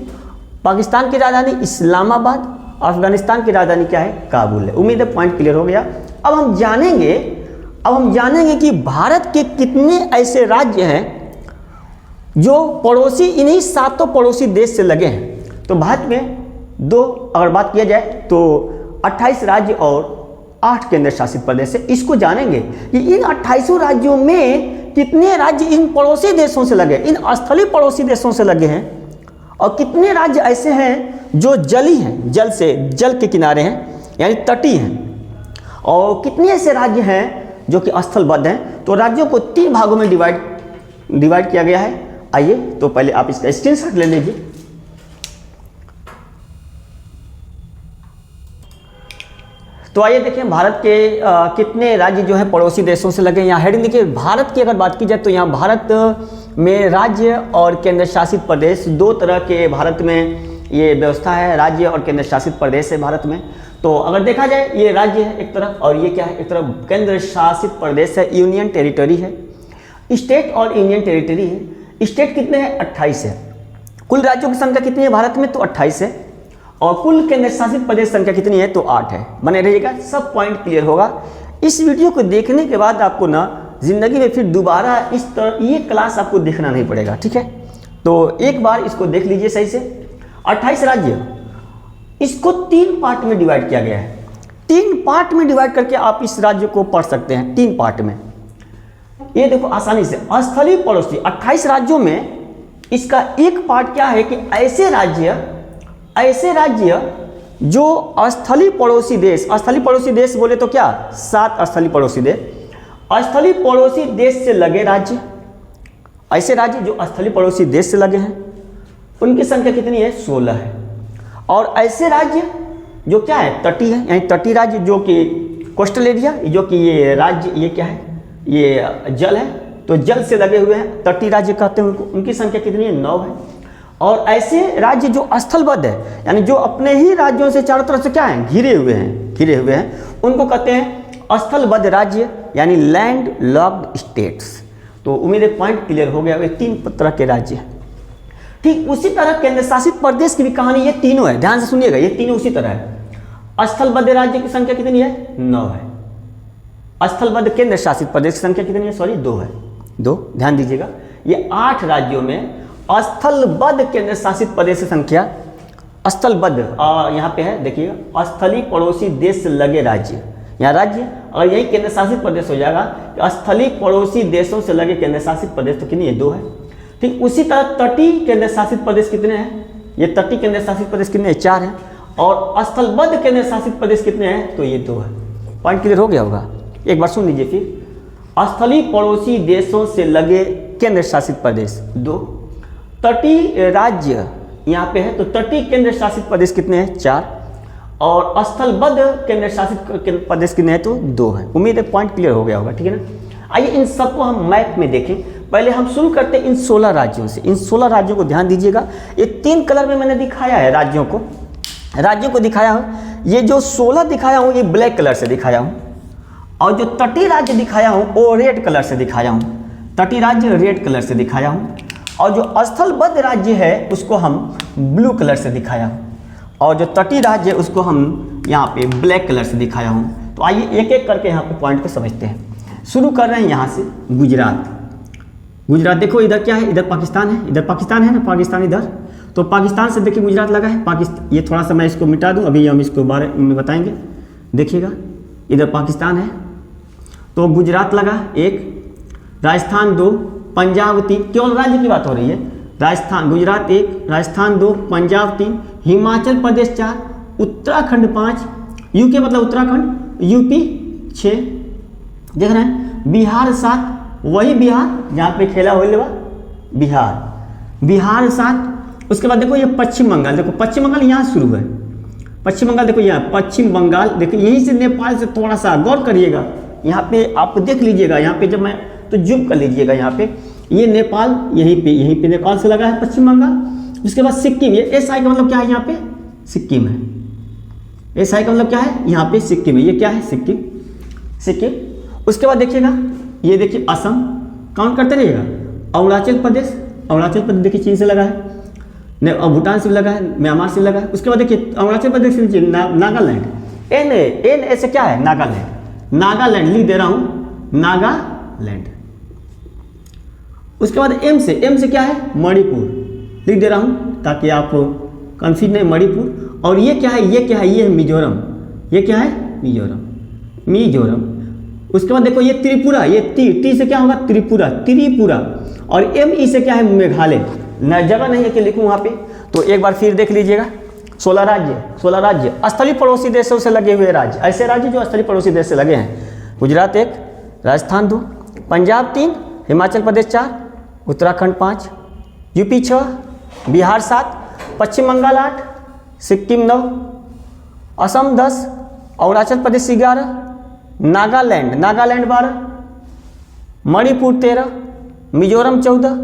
S1: पाकिस्तान की राजधानी इस्लामाबाद, अफगानिस्तान की राजधानी क्या है, काबुल है। उम्मीद है पॉइंट क्लियर हो गया। अब हम जानेंगे कि भारत के कितने ऐसे राज्य हैं जो पड़ोसी, इन्हीं 7 पड़ोसी देश से लगे हैं। तो भारत में अगर बात किया जाए तो 28 राज्य और 8 केंद्र शासित प्रदेश है। इसको जानेंगे कि इन 28 राज्यों में कितने राज्य इन पड़ोसी देशों से लगे, इन स्थलीय पड़ोसी देशों से लगे हैं और कितने राज्य ऐसे हैं जो जली हैं, जल के किनारे हैं यानी तटीय हैं। और कितने ऐसे राज्य हैं जो कि स्थलबद्ध हैं? तो राज्यों को 3 भागों में डिवाइड किया गया है। आइए तो पहले आप इसका स्क्रीनशॉट ले लीजिए। तो आइए देखें भारत के कितने राज्य जो है पड़ोसी देशों से लगे। यहाँ हेडिंग देखिए, भारत की अगर बात की जाए तो यहाँ भारत में राज्य और केंद्र शासित प्रदेश 2 तरह के भारत में ये व्यवस्था है, राज्य और केंद्र शासित प्रदेश है भारत में। तो अगर देखा जाए ये राज्य है एक तरफ और ये क्या है एक तरफ केंद्र शासित प्रदेश है, यूनियन टेरिटरी है। स्टेट और यूनियन टेरिटरी है। स्टेट कितने हैं? 28 है। कुल राज्यों की संख्या कितनी है भारत में? तो 28 है। और कुल केंद्र शासित प्रदेश संख्या कितनी है? तो 8 है। बने रहिएगा, सब पॉइंट क्लियर होगा। इस वीडियो को देखने के बाद आपको ना जिंदगी में फिर दोबारा इस तरह ये क्लास आपको देखना नहीं पड़ेगा, ठीक है? तो एक बार इसको देख लीजिए सही से। 28 राज्य, इसको 3 पार्ट में डिवाइड किया गया है। 3 पार्ट में डिवाइड करके आप इस राज्य को पढ़ सकते हैं 3 पार्ट में। ये देखो आसानी से, स्थलीय पड़ोसी 28 राज्यों में इसका एक पार्ट क्या है कि ऐसे राज्य जो स्थलीय पड़ोसी देश बोले तो क्या 7 स्थलीय पड़ोसी देश, स्थलीय पड़ोसी देश से लगे राज्य, ऐसे राज्य जो स्थलीय पड़ोसी देश से लगे हैं उनकी संख्या कितनी है? 16 है। और ऐसे राज्य जो क्या है तटीय है, यानी तटीय राज्य जो कि कोस्टल एरिया, जो कि ये राज्य ये क्या है ये जल है, तो जल से लगे हुए हैं, तटीय राज्य कहते हैं उनको, उनकी संख्या कितनी है? 9 है। और ऐसे राज्य जो स्थलबद्ध है, यानी जो अपने ही राज्यों से चारों तरफ से क्या है घिरे हुए हैं, उनको कहते हैं स्थलबद्ध राज्य यानी लैंड लॉक्ड स्टेट्स। तो उम्मीद है पॉइंट क्लियर हो गया। ये 3 तरह के राज्य हैं। ठीक उसी तरह केंद्र शासित प्रदेश की भी कहानी ये तीनों है, ध्यान से सुनिएगा, ये तीनों उसी तरह है। स्थलबद्ध राज्य की संख्या कितनी है? 9 है। स्थलबद्ध केंद्र शासित प्रदेश की संख्या कितनी है? सॉरी 2 है, 2। ध्यान दीजिएगा, ये 8 राज्यों में स्थलबद्ध केंद्र शासित प्रदेश की संख्या, स्थलबद्ध यहाँ पे है देखिएगा, स्थलीय पड़ोसी देश से लगे राज्य, यहाँ राज्य और यही केंद्र शासित प्रदेश हो जाएगा। स्थलीय पड़ोसी देशों से लगे केंद्र शासित प्रदेश तो कितनी है? 2 है। ठीक उसी तरह तटीय केंद्र शासित प्रदेश कितने हैं? ये तटीय केंद्र शासित प्रदेश कितने हैं? 4 हैं। और स्थलबद्ध केंद्र शासित प्रदेश कितने हैं? तो ये 2 है। पॉइंट क्लियर हो गया होगा। एक बार सुन लीजिए फिर। स्थलीय पड़ोसी देशों से लगे केंद्र शासित प्रदेश 2, तटीय राज्य यहाँ पे है, तो तटीय केंद्र शासित प्रदेश कितने हैं? 4। और स्थलबद्ध केंद्र शासित प्रदेश कितने हैं? तो 2 है। उम्मीद है पॉइंट क्लियर हो गया होगा, ठीक है ना? आइए इन सबको हम मैप में देखें। पहले हम शुरू करते हैं इन 16 राज्यों से। इन 16 राज्यों को ध्यान दीजिएगा, ये 3 कलर में मैंने दिखाया है राज्यों को दिखाया हूँ। ये जो 16 दिखाया हूँ ये ब्लैक कलर से दिखाया हूँ, और जो तटीय राज्य दिखाया हूँ वो रेड कलर से दिखाया हूँ। तटीय राज्य रेड कलर से दिखाया हूँ, और जो स्थलबद्ध राज्य है उसको हम ब्लू कलर से दिखाया हूँ, और जो तटीय राज्य है उसको हम यहाँ पे ब्लैक कलर से दिखाया हूँ। तो आइए एक एक करके यहाँ पे पॉइंट को समझते हैं। शुरू कर रहे हैं यहाँ से गुजरात देखो, इधर क्या है? इधर पाकिस्तान है, इधर पाकिस्तान है ना, पाकिस्तान इधर, तो पाकिस्तान से देखिए गुजरात लगा है। पाकिस्तान ये थोड़ा सा मैं इसको मिटा दूँ, अभी हम इसको बारे में बताएंगे। देखिएगा इधर पाकिस्तान है तो गुजरात लगा 1, राजस्थान 2, पंजाब 3, केवल राज्य की बात हो रही है। राजस्थान गुजरात 1, राजस्थान 2, पंजाब 3, हिमाचल प्रदेश 4, उत्तराखंड 5, यूके मतलब उत्तराखंड, यूपी 6, देख रहे हैं, बिहार 7, वही बिहार जहाँ पे खेला हो लेवा, बिहार 7। उसके बाद देखो ये पश्चिम बंगाल, देखो पश्चिम बंगाल यहाँ शुरू है, पश्चिम बंगाल देखो यहाँ पश्चिम बंगाल, देखो यहीं से नेपाल से थोड़ा सा गौर करिएगा, यहाँ पे आप देख लीजिएगा, यहाँ पे जब मैं तो जूम कर लीजिएगा, यहाँ पे ये नेपाल यहीं पे नेपाल से लगा है पश्चिम बंगाल। उसके बाद सिक्किम, ये एस आई का मतलब क्या है? यहाँ पे सिक्किम है, एस आई का मतलब क्या है? यहाँ पे सिक्किम है, ये क्या है? सिक्किम। उसके बाद देखिएगा ये देखिए असम, काउंट करते रहिएगा, अरुणाचल प्रदेश देखिए चीन से लगा है, भूटान से लगा है, म्यांमार से लगा है। उसके बाद देखिए अरुणाचल प्रदेश से नीचे नागालैंड, एन ऐसे क्या है? नागालैंड लिख दे रहा हूँ, नागालैंड। उसके बाद एम से क्या है? मणिपुर लिख दे रहा हूँ ताकि आप कंफ्यूज नहीं, मणिपुर। और ये क्या है? ये है मिजोरम, ये क्या है? मिजोरम। उसके बाद देखो ये त्रिपुरा, ये टी से क्या होगा? त्रिपुरा। और एम ई से क्या है? मेघालय। न जगह नहीं है कि लिखूँ वहाँ पे, तो एक बार फिर देख लीजिएगा। 16 राज्य, 16 राज्य स्थलीय पड़ोसी देशों से लगे हुए राज्य, ऐसे राज्य जो स्थलीय पड़ोसी देश से लगे हैं। गुजरात 1, राजस्थान 2, पंजाब 3, हिमाचल प्रदेश 4, उत्तराखंड 5, यूपी 6, बिहार 7, पश्चिम बंगाल 8, सिक्किम 9, असम 10, अरुणाचल प्रदेश 11, नागालैंड 12, मणिपुर 13, मिजोरम 14,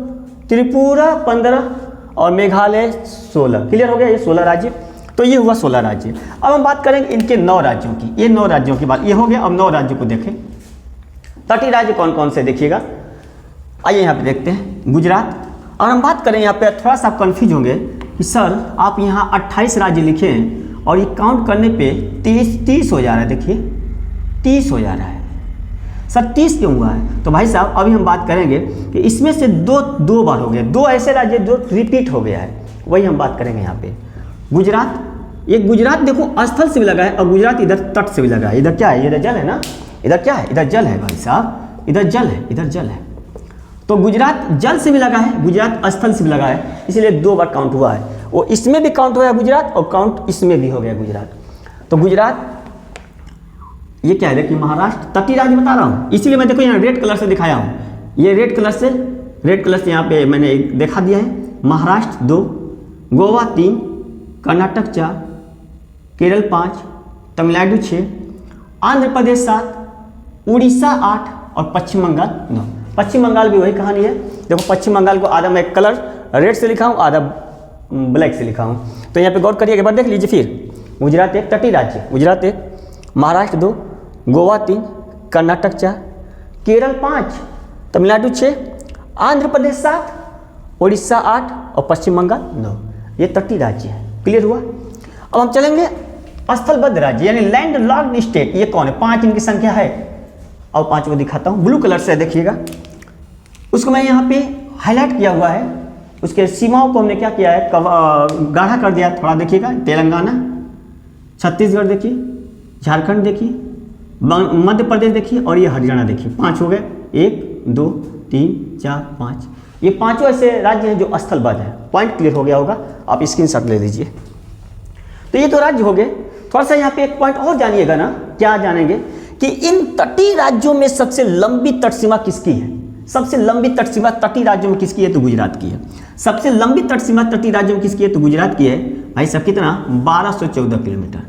S1: त्रिपुरा 15 और मेघालय 16। क्लियर हो गया, ये 16 राज्य। तो ये हुआ 16 राज्य। अब हम बात करेंगे इनके 9 राज्यों की। ये 9 राज्यों की बात ये हो गया। अब 9 राज्यों को देखें। तटीय राज्य कौन कौन से देखिएगा, आइए यहाँ पे देखते हैं। गुजरात। और हम बात करें यहाँ पे थोड़ा सा कंफ्यूज होंगे कि सर आप यहाँ 28 राज्य लिखे हैं और ये काउंट करने पे 30 हो जा रहा है। देखिए 30 हो जा रहा है सर, 30 क्यों हुआ है? तो भाई साहब अभी हम बात करेंगे कि इसमें से दो बार हो गया, 2 ऐसे राज्य जो रिपीट हो गया है, वही हम बात करेंगे यहाँ पे। गुजरात, ये गुजरात देखो स्थल से भी लगा है और गुजरात इधर तट से भी लगा है। इधर क्या है, इधर जल है ना, इधर क्या है, इधर जल है भाई साहब, इधर जल है, इधर जल है। तो गुजरात जल से भी लगा है, गुजरात स्थल से भी लगा है, इसलिए 2 बार काउंट हुआ है। वो इसमें भी काउंट हुआ है गुजरात और काउंट इसमें भी हो गया गुजरात। तो गुजरात ये क्या है, देखिए महाराष्ट्र तटीय राज्य बता रहा हूँ, इसीलिए मैं देखो यहाँ रेड कलर से दिखाया हूँ। ये रेड कलर से यहाँ पे मैंने देखा दिया है। महाराष्ट्र 2, गोवा 3, कर्नाटक 4, केरल 5, तमिलनाडु 6, आंध्र प्रदेश 7, उड़ीसा 8 और पश्चिम बंगाल 9। पश्चिम बंगाल भी वही कहानी है। देखो पश्चिम बंगाल को आधा मैं कलर रेड से लिखा हूँ, आधा ब्लैक से लिखा हूँ। तो यहाँ पे गौर करिए, एक बार देख लीजिए फिर। गुजरात 1 तटीय राज्य, गुजरात 1, महाराष्ट्र 2, गोवा 3, कर्नाटक 4, केरल 5, तमिलनाडु 6, आंध्र प्रदेश 7, उड़ीसा 8 और पश्चिम बंगाल 9। ये तटीय राज्य है। क्लियर हुआ। अब हम चलेंगे स्थलबद्ध राज्य यानी लैंड लॉक्ड स्टेट। ये कौन है? 5 इनकी संख्या है और 5 को दिखाता हूँ। ब्लू कलर से देखिएगा, उसको मैं यहाँ पे हाईलाइट किया हुआ है। उसके सीमाओं को हमने क्या किया है, गाढ़ा कर दिया थोड़ा। देखिएगा तेलंगाना, छत्तीसगढ़ देखिए, झारखंड देखिए, मध्य प्रदेश देखिए और ये हरियाणा देखिए। 5 हो गए, 1 2 3 4 5। ये 5 ऐसे राज्य हैं जो स्थलबद्ध है। पॉइंट क्लियर हो गया होगा, आप स्क्रीनशॉट ले लीजिए। तो ये तो राज्य हो गए। थोड़ा सा यहाँ पे एक पॉइंट और जानिएगा ना, क्या जानेंगे कि इन तटीय राज्यों में सबसे लंबी तट सीमा किसकी है? सबसे लंबी तट सीमा तटीय राज्यों में किसकी है? तो गुजरात की है। सबसे लंबी तट सीमा तटीय राज्यों में किसकी है? तो गुजरात की है। भाई साहब कितना? 1214 किलोमीटर।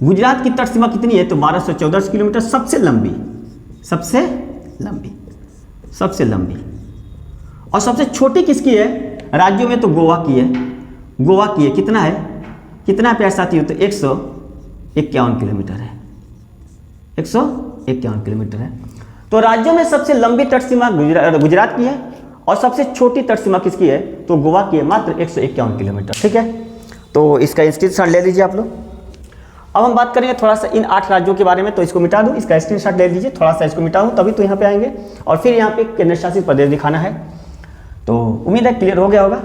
S1: गुजरात की तट सीमा कितनी है? तो 1214 किलोमीटर सबसे लंबी, सबसे लंबी, सबसे लंबी। और सबसे छोटी किसकी है राज्यों में? तो गोवा की है। गोवा की है। कितना है, कितना प्यार साथी हो? तो 151 किलोमीटर है। 151 किलोमीटर है। तो राज्यों में सबसे लंबी तट सीमा गुजरात की है और सबसे छोटी तट सीमा किसकी है? तो गोवा की है, मात्र 151 किलोमीटर। ठीक है, तो इसका स्क्रीनशॉट ले लीजिए आप लोग। अब हम बात करेंगे थोड़ा सा इन 8 राज्यों के बारे में, तो इसको मिटा दूं, इसका स्क्रीनशॉट ले लीजिए। थोड़ा सा इसको मिटाऊं तभी तो यहाँ पे आएंगे और फिर यहाँ पे केंद्र शासित प्रदेश दिखाना है। तो उम्मीद है क्लियर हो गया होगा।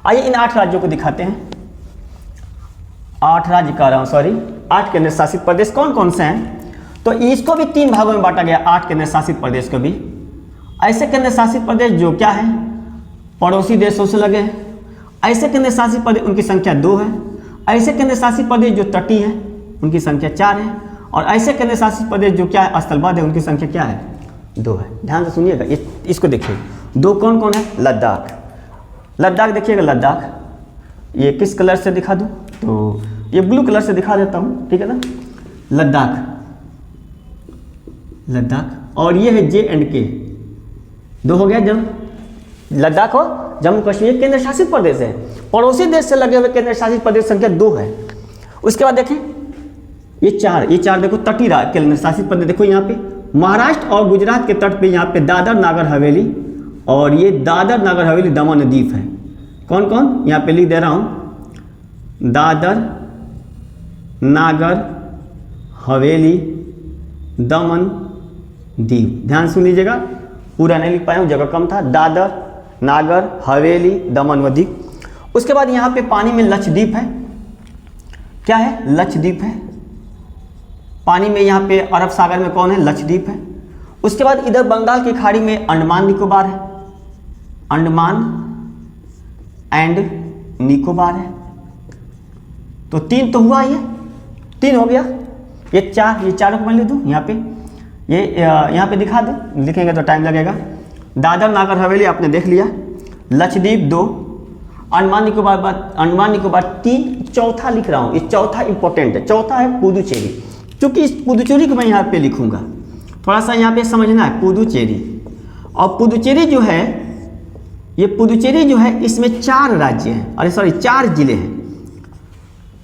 S1: आइए इन 8 राज्यों को दिखाते हैं। 8 राज्य कह रहा हूँ, सॉरी 8 केंद्र शासित प्रदेश कौन कौन से हैं? तो इसको भी 3 भागों में बांटा गया। 8 केंद्र शासित प्रदेश को भी ऐसे केंद्र शासित प्रदेश जो क्या है, पड़ोसी देशों से लगे हैं। ऐसे केंद्र शासित प्रदेश उनकी संख्या 2 है। ऐसे केंद्र शासित प्रदेश जो तटीय हैं उनकी संख्या 4 है। और ऐसे केंद्र शासित प्रदेश जो क्या है, स्थलबद्ध है, उनकी संख्या क्या है? 2 है। ध्यान से सुनिएगा, इसको देखिए। 2 कौन कौन है? लद्दाख। लद्दाख देखिएगा, लद्दाख ये किस कलर से दिखा दूँ? तो ये ब्लू कलर से दिखा देता हूँ, ठीक है ना। लद्दाख, लद्दाख और ये है J&K। 2 हो गया। जब लद्दाख हो, जम्मू कश्मीर केंद्र शासित प्रदेश है। पड़ोसी देश से लगे हुए केंद्र शासित प्रदेश संख्या 2 है। उसके बाद देखें ये 4 देखो तटीय केंद्र शासित प्रदेश। देखो यहाँ पे महाराष्ट्र और गुजरात के तट पे यहाँ पे दादर नागर हवेली और ये दादर नागर हवेली दमन द्वीप है। कौन कौन? यहाँ पे लिख दे रहा हूँ, दादर नागर हवेली दमन द्वीप। ध्यान सुन लीजिएगा, पूरा नहीं लिख पाया हूँ, जगह कम था। दादर नागर हवेली दमन व द्वीप। उसके बाद यहाँ पे पानी में लक्षद्वीप है। क्या है? लक्षद्वीप है। पानी में यहाँ पे अरब सागर में कौन है? लक्षद्वीप है। उसके बाद इधर बंगाल की खाड़ी में अंडमान निकोबार है। अंडमान एंड निकोबार है। तो 3 तो हुआ, ये 3 हो गया, ये 4, ये चारों को मैं लिख दूँ यहाँ पे, ये यहाँ पे दिखा दूँ, लिखेंगे तो टाइम लगेगा। दादर नागर हवेली आपने देख लिया, लक्षद्वीप 2, अंडमान निकोबार 3, चौथा लिख रहा हूँ, ये चौथा इंपॉर्टेंट है, चौथा है पुदुचेरी। क्योंकि इस पुदुचेरी को मैं यहाँ पे लिखूँगा, थोड़ा सा यहाँ पे समझना है, पुदुचेरी। और पुदुचेरी जो है, ये पुदुचेरी जो है इसमें 4 राज्य हैं, अरे सॉरी 4 जिले हैं।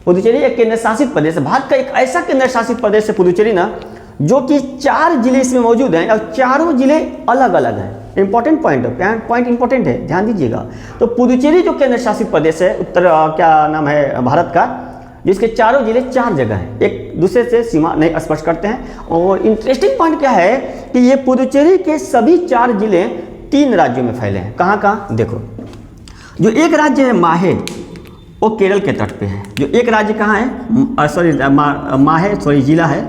S1: पुदुचेरी एक केंद्र शासित प्रदेश है, भारत का एक ऐसा केंद्र शासित प्रदेश है पुदुचेरी ना, जो कि 4 जिले इसमें मौजूद हैं और चारों जिले अलग अलग हैं। इंपॉर्टेंट पॉइंट इंपॉर्टेंट है, ध्यान दीजिएगा। तो पुदुचेरी जो केंद्र शासित प्रदेश है उत्तर क्या नाम है भारत का, जिसके चारों जिले 4 जगह हैं, एक दूसरे से सीमा नहीं स्पर्श करते हैं। और इंटरेस्टिंग पॉइंट क्या है कि ये पुदुचेरी के सभी 4 जिले 3 राज्यों में फैले हैं। कहाँ कहाँ देखो, जो एक राज्य है माहे, वो केरल के तट पे है। जो एक राज्य कहाँ है, सॉरी माहे सॉरी जिला है,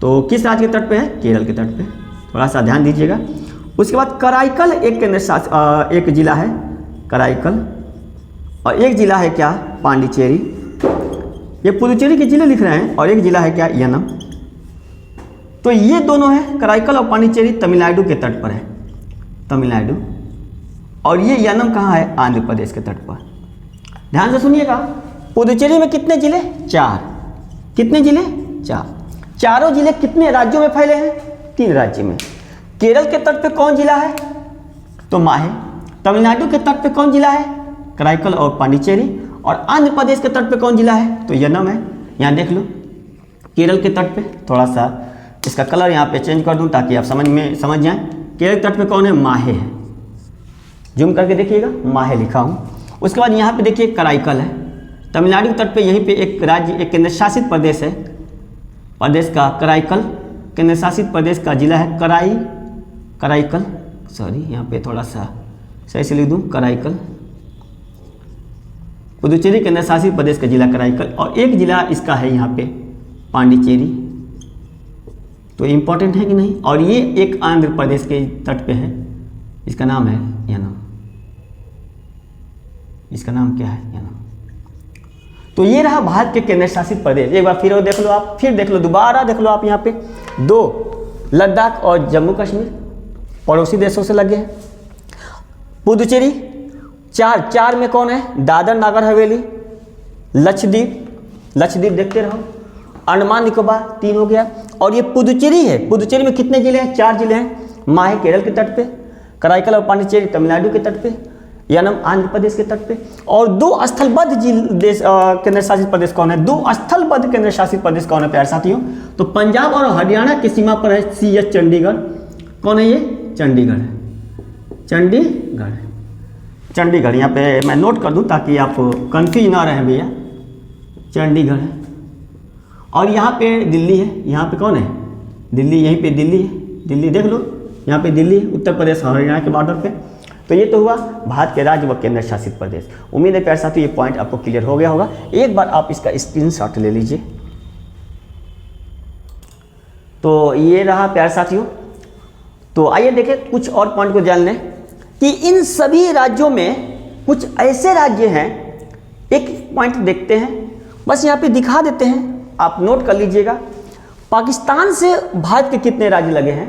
S1: तो किस राज्य के तट पे है, केरल के तट पे। थोड़ा सा ध्यान दीजिएगा। उसके बाद कराईकल एक केंद्र शासित एक जिला है कराईकल, और एक जिला है क्या, पांडिचेरी। ये पुदुचेरी के जिले लिख रहे हैं, और एक जिला है क्या, यनम। तो ये दोनों है, कराईकल और पांडिचेरी तमिलनाडु के तट पर है, तमिलनाडु। और ये यनम कहाँ है, आंध्र प्रदेश के तट पर। ध्यान से सुनिएगा, पुदुचेरी में कितने जिले, 4। कितने जिले, 4। चारों जिले कितने राज्यों में फैले हैं, 3 राज्य में। केरल के तट पे कौन जिला है, तो माहे। तमिलनाडु के तट पे कौन जिला है, कराईकल और पांडिचेरी। और आंध्र प्रदेश के तट पे कौन जिला है, तो यनम है। यहाँ देख लो, केरल के तट पे, थोड़ा सा इसका कलर यहाँ पे चेंज कर दूँ ताकि आप समझ जाएं। केरल तट पे कौन है, माहे है। जूम करके देखिएगा, माहे लिखा हूँ। उसके बाद यहाँ पे देखिए कराईकल है। तमिलनाडु के तट पे यहीं पे एक राज्य, एक केंद्र शासित प्रदेश है, प्रदेश का कराईकल। केंद्र शासित प्रदेश का जिला है कराईकल, सॉरी यहाँ पे थोड़ा सा सही से लिख दूँ, कराईकल। पुदुचेरी केंद्र शासित प्रदेश का जिला कराईकल, और एक जिला इसका है यहाँ पे पांडिचेरी। तो इम्पोर्टेंट है कि नहीं। और ये एक आंध्र प्रदेश के तट पे है, इसका नाम है यनम। इसका नाम क्या है, यनम। तो ये रहा भारत के केंद्र शासित प्रदेश। एक बार फिर और देख लो आप, फिर देख लो, दोबारा देख लो आप। यहाँ पे 2 लद्दाख और जम्मू कश्मीर पड़ोसी देशों से लगे हैं। पुदुचेरी 4 में कौन है, दादर नागर हवेली, लक्षद्वीप देखते रहो, अंडमान निकोबार 3 हो गया। और ये पुदुचेरी है, पुदुचेरी में कितने जिले हैं, 4 जिले हैं। माहे केरल के तट पे, कराईकल और पांडिचेरी तमिलनाडु के तट पे, यनम आंध्र प्रदेश के तट पे। और 2 स्थलबद्ध देश केंद्र शासित प्रदेश कौन है, 2 स्थलबद्ध केंद्र शासित प्रदेश कौन है प्यारे साथियों, तो पंजाब और हरियाणा की सीमा पर है CS चंडीगढ़। कौन है ये, चंडीगढ़ है, चंडीगढ़। यहाँ पे मैं नोट कर दूँ ताकि आप कंफ्यूज ना रहें भैया, चंडीगढ़ है। और यहाँ पे दिल्ली है, यहाँ पे कौन है, दिल्ली, यहीं पे दिल्ली है, दिल्ली देख लो, यहाँ पे दिल्ली है, उत्तर प्रदेश हरियाणा के बॉर्डर पे। तो ये तो हुआ भारत के राज्य व केंद्र शासित प्रदेश। उम्मीद है प्यारे साथियों ये पॉइंट आपको क्लियर हो गया होगा। एक बार आप इसका स्क्रीनशॉट ले लीजिए। तो ये रहा प्यारे साथियों। तो आइए देखें कुछ और पॉइंट को जान लें कि इन सभी राज्यों में कुछ ऐसे राज्य हैं, एक पॉइंट देखते हैं, बस यहाँ पे दिखा देते हैं, आप नोट कर लीजिएगा। पाकिस्तान से भारत के कितने राज्य लगे हैं,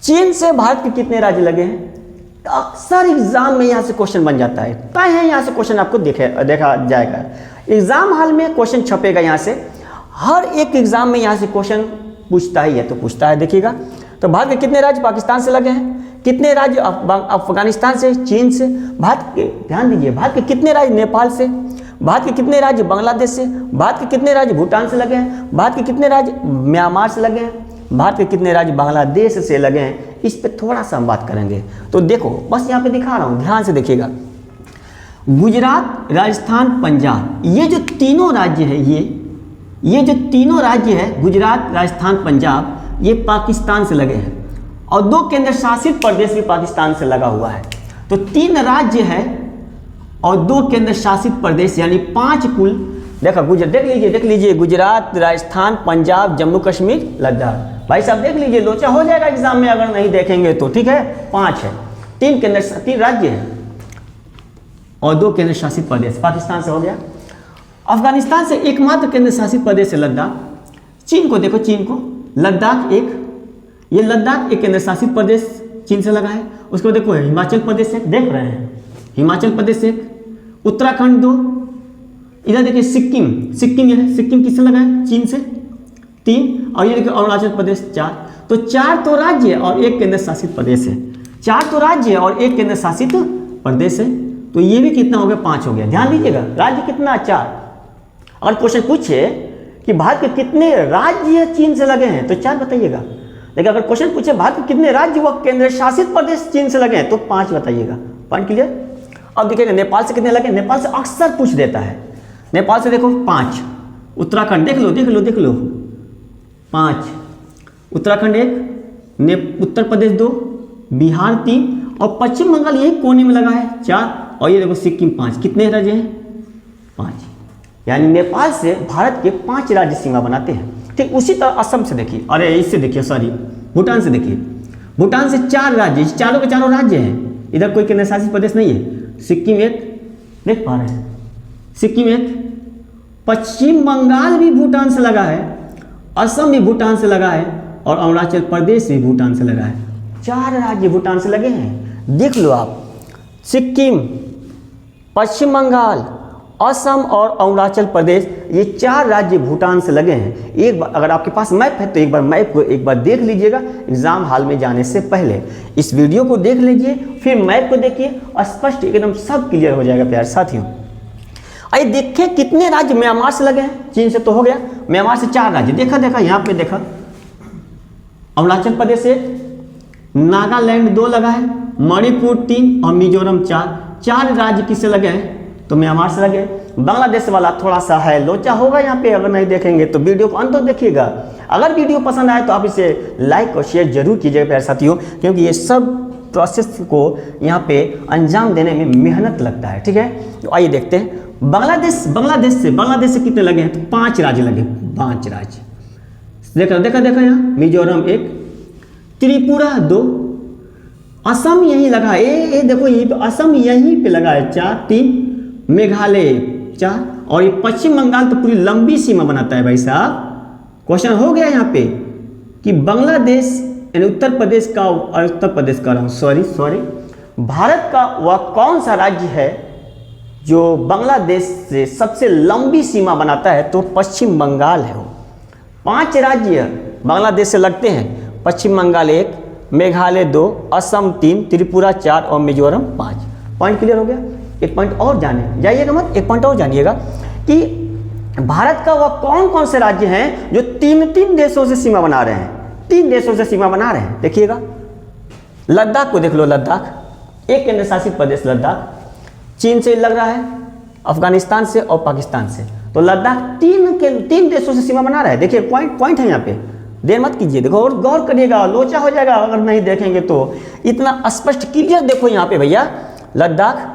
S1: चीन से भारत के कितने राज्य लगे हैं। अक्सर एग्जाम में यहाँ से क्वेश्चन बन जाता है, तय है यहाँ से क्वेश्चन आपको देखा जाएगा। एग्जाम हॉल में क्वेश्चन छपेगा, यहाँ से हर एक एग्जाम में यहाँ से क्वेश्चन पूछता ही है, तो पूछता है। देखिएगा, तो भारत के कितने राज्य पाकिस्तान से लगे हैं, कितने राज्य अफगानिस्तान से, चीन से, भारत के, ध्यान दीजिए, भारत के कितने राज्य नेपाल से, भारत के कितने राज्य बांग्लादेश से, भारत के कितने राज्य भूटान से लगे हैं, भारत के कितने राज्य म्यांमार से लगे हैं, भारत के कितने राज्य बांग्लादेश से लगे हैं। इस पे थोड़ा सा हम बात करेंगे। तो देखो, बस यहाँ पे दिखा रहा हूँ, ध्यान से देखिएगा। गुजरात, राजस्थान, पंजाब, ये जो तीनों राज्य है, ये जो तीनों राज्य है, गुजरात, राजस्थान, पंजाब, ये पाकिस्तान से लगे हैं। और 2 केंद्र शासित प्रदेश भी पाकिस्तान से लगा हुआ है। तो 3 राज्य है और 2 केंद्र शासित प्रदेश, यानी 5 कुल। देखा, देख लीजिए, गुजरात, राजस्थान, पंजाब, जम्मू कश्मीर, लद्दाख। भाई साहब देख लीजिए, लोचा हो जाएगा एग्जाम में अगर नहीं देखेंगे तो, ठीक है। 5 है, 3 राज्य है और 2 केंद्र शासित प्रदेश, पाकिस्तान से हो गया। अफगानिस्तान से एकमात्र केंद्र शासित प्रदेश है लद्दाख। चीन को देखो, चीन को लद्दाख ये लद्दाख एक केंद्र शासित प्रदेश चीन से लगा है। उसको देखो हिमाचल प्रदेश एक, देख रहे हैं हिमाचल प्रदेश एक, उत्तराखंड 2, इधर देखिए सिक्किम ये है, सिक्किम किससे लगा है? चीन से 3, और ये देखिए अरुणाचल प्रदेश 4। तो 4 तो राज्य और 1 केंद्र शासित प्रदेश है। 4 तो राज्य और 1 केंद्र शासित प्रदेश है। तो ये भी कितना हो गया? 5 हो गया। ध्यान दीजिएगा, राज्य कितना? 4। अगर क्वेश्चन पूछे कि भारत के कितने राज्य चीन से लगे हैं तो 4 बताइएगा। लेकिन अगर क्वेश्चन पूछे भारत के कितने राज्य व केंद्र शासित प्रदेश चीन से लगे हैं तो 5 बताइएगा। Point clear? अब देखिएगा नेपाल से कितने लगे? नेपाल से अक्सर पूछ देता है। नेपाल से देखो 5, उत्तराखंड देख लो 5, उत्तराखंड 1, उत्तर प्रदेश 2, बिहार 3 और पश्चिम बंगाल यही कोने में लगा है 4, और ये देखो सिक्किम 5। कितने राज्य हैं? 5। यानी नेपाल से भारत के 5 राज्य सीमा बनाते हैं। ठीक उसी तरह असम से देखिए, अरे इससे देखिए सॉरी भूटान से देखिए, भूटान से 4 राज्य, चारों के चारों राज्य हैं। इधर कोई केंद्र शासित प्रदेश नहीं है। सिक्किम 1, देख पा रहे हैं सिक्किम 1, पश्चिम बंगाल भी भूटान से लगा है, असम भी भूटान से लगा है और अरुणाचल प्रदेश भी भूटान से लगा है। 4 राज्य भूटान से लगे हैं। देख लो आप, सिक्किम, पश्चिम बंगाल, असम और अरुणाचल प्रदेश, ये 4 राज्य भूटान से लगे हैं। एक बार अगर आपके पास मैप है तो एक बार मैप को एक बार देख लीजिएगा एग्जाम हॉल में जाने से पहले। इस वीडियो को देख लीजिए, फिर मैप को देखिए, स्पष्ट एकदम सब क्लियर हो जाएगा प्यारे साथियों। आइए देखें कितने राज्य म्यांमार से लगे हैं। चीन से तो हो गया, म्यांमार से 4 राज्य देखा यहाँ पे देखा, अरुणाचल प्रदेश 1, नागालैंड 2 लगा है, मणिपुर 3 और मिजोरम 4। 4 राज्य किससे लगे हैं? तो म्यांमार से लगे। बांग्लादेश वाला थोड़ा सा है लोचा होगा यहाँ पे, अगर नहीं देखेंगे तो वीडियो को अंत तक देखिएगा। अगर वीडियो पसंद आए तो आप इसे लाइक और शेयर जरूर कीजिएगा प्यारे साथियों, क्योंकि ये सब प्रोसेस को यहाँ पे अंजाम देने में मेहनत लगता है। ठीक है, तो आइए देखते हैं बांग्लादेश से कितने लगे हैं? तो 5 राज्य लगे, 5 राज्य देखा यहाँ, मिजोरम 1, त्रिपुरा 2, असम यहीं लगा है, ये देखो यहीं पे असम यहीं पे लगा है 4, 3, मेघालय 4 और ये पश्चिम बंगाल तो पूरी लंबी सीमा बनाता है भाई साहब। क्वेश्चन हो गया यहाँ पे कि बांग्लादेश यानी उत्तर प्रदेश का सॉरी भारत का वह कौन सा राज्य है जो बांग्लादेश से सबसे लंबी सीमा बनाता है? तो पश्चिम बंगाल है वो। 5 राज्य बांग्लादेश से लगते हैं, पश्चिम बंगाल 1, मेघालय 2, असम 3, त्रिपुरा 4 और मिजोरम 5। पॉइंट क्लियर हो गया? एक पॉइंट और जाइएगा मत, एक पॉइंट और जानिएगा कि भारत का वह कौन कौन से राज्य हैं जो 3 देशों से सीमा बना रहे हैं। 3 देशों से सीमा बना रहे हैं। देखिएगा लद्दाख को देख लो, लद्दाख एक केंद्र शासित प्रदेश लद्दाख, चीन से लग रहा है, अफगानिस्तान से और पाकिस्तान से। तो लद्दाख 3 देशों से सीमा बना रहा है। देखिए पॉइंट है यहाँ पे, देर मत कीजिए, देखो और गौर करिएगा, लोचा हो जाएगा अगर नहीं देखेंगे तो। इतना स्पष्ट क्लियर देखो यहाँ पे भैया, लद्दाख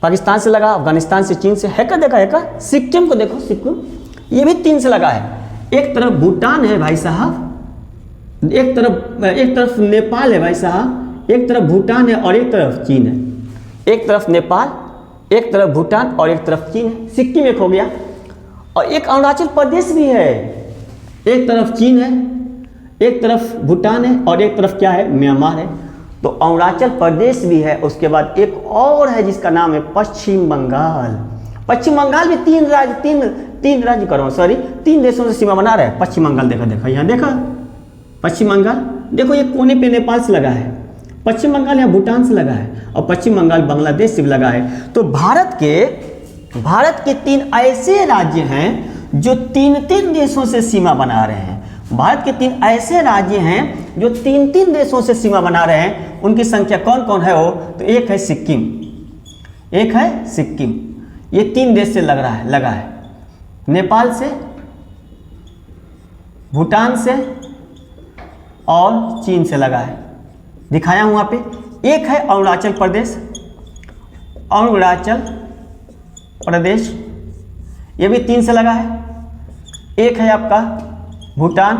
S1: पाकिस्तान से लगा, अफगानिस्तान से, चीन से है का देखा है का। सिक्किम को देखो, सिक्किम ये भी 3 से लगा है। एक तरफ भूटान है भाई साहब, एक तरफ नेपाल है भाई साहब, एक तरफ भूटान है और एक तरफ चीन है। एक तरफ नेपाल, एक तरफ भूटान और एक तरफ चीन है। सिक्किम एक हो गया और एक अरुणाचल प्रदेश भी है। एक तरफ चीन है, एक तरफ भूटान है और एक तरफ क्या है? म्यांमार है। तो अरुणाचल प्रदेश भी है। उसके बाद एक और है जिसका नाम है पश्चिम बंगाल। पश्चिम बंगाल भी 3 देशों से सीमा बना रहा है। पश्चिम बंगाल देखा यहाँ देखा, पश्चिम बंगाल देखो ये कोने पे नेपाल से लगा है, पश्चिम बंगाल यहाँ भूटान से लगा है और पश्चिम बंगाल बांग्लादेश से भी लगा है। तो भारत के 3 ऐसे राज्य हैं जो 3 देशों से सीमा बना रहे हैं। भारत के 3 ऐसे राज्य हैं जो 3 देशों से सीमा बना रहे हैं। उनकी संख्या कौन कौन है वो? तो एक है सिक्किम, ये 3 देश से लगा है, नेपाल से, भूटान से और चीन से लगा है, दिखाया हूं वहां पे। एक है अरुणाचल प्रदेश, ये भी 3 से लगा है। एक है आपका भूटान,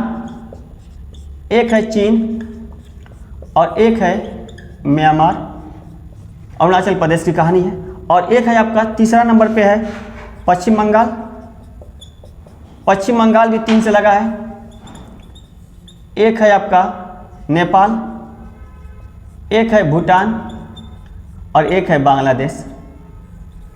S1: एक है चीन और एक है म्यांमार। अरुणाचल प्रदेश की कहानी है। और एक है आपका तीसरा नंबर पे है पश्चिम बंगाल, पश्चिम बंगाल भी 3 से लगा है। एक है आपका नेपाल, एक है भूटान और एक है बांग्लादेश,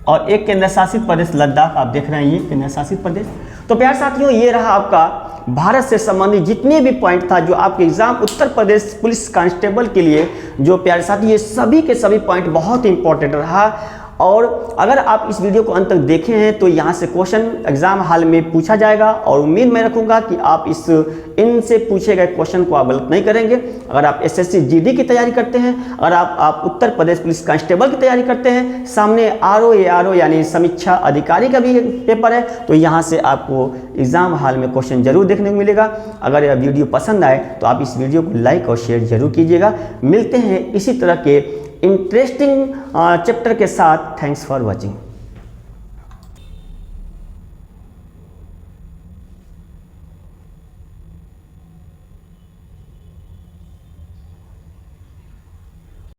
S1: और एक केंद्र शासित प्रदेश लद्दाख। आप देख रहे हैं ये केंद्र शासित प्रदेश। तो प्यारे साथियों, ये रहा आपका भारत से संबंधित जितने भी पॉइंट था जो आपके exam Uttar Pradesh police constable के लिए, जो प्यारे साथी ये सभी के सभी पॉइंट बहुत इंपॉर्टेंट रहा। और अगर आप इस वीडियो को अंत तक देखे हैं तो यहाँ से क्वेश्चन एग्जाम हॉल में पूछा जाएगा, और उम्मीद मैं रखूँगा कि आप इनसे पूछे गए क्वेश्चन को आप गलत नहीं करेंगे। अगर आप एसएससी जीडी की तैयारी करते हैं, अगर आप उत्तर प्रदेश पुलिस कांस्टेबल की तैयारी करते हैं, सामने आरओ यानी समीक्षा अधिकारी का भी पेपर है, तो यहाँ से आपको एग्जाम हॉल में क्वेश्चन जरूर देखने को मिलेगा। अगर यह वीडियो पसंद आए तो आप इस वीडियो को लाइक और शेयर जरूर कीजिएगा। मिलते हैं इसी तरह के इंटरेस्टिंग चैप्टर के साथ। Thanks for watching.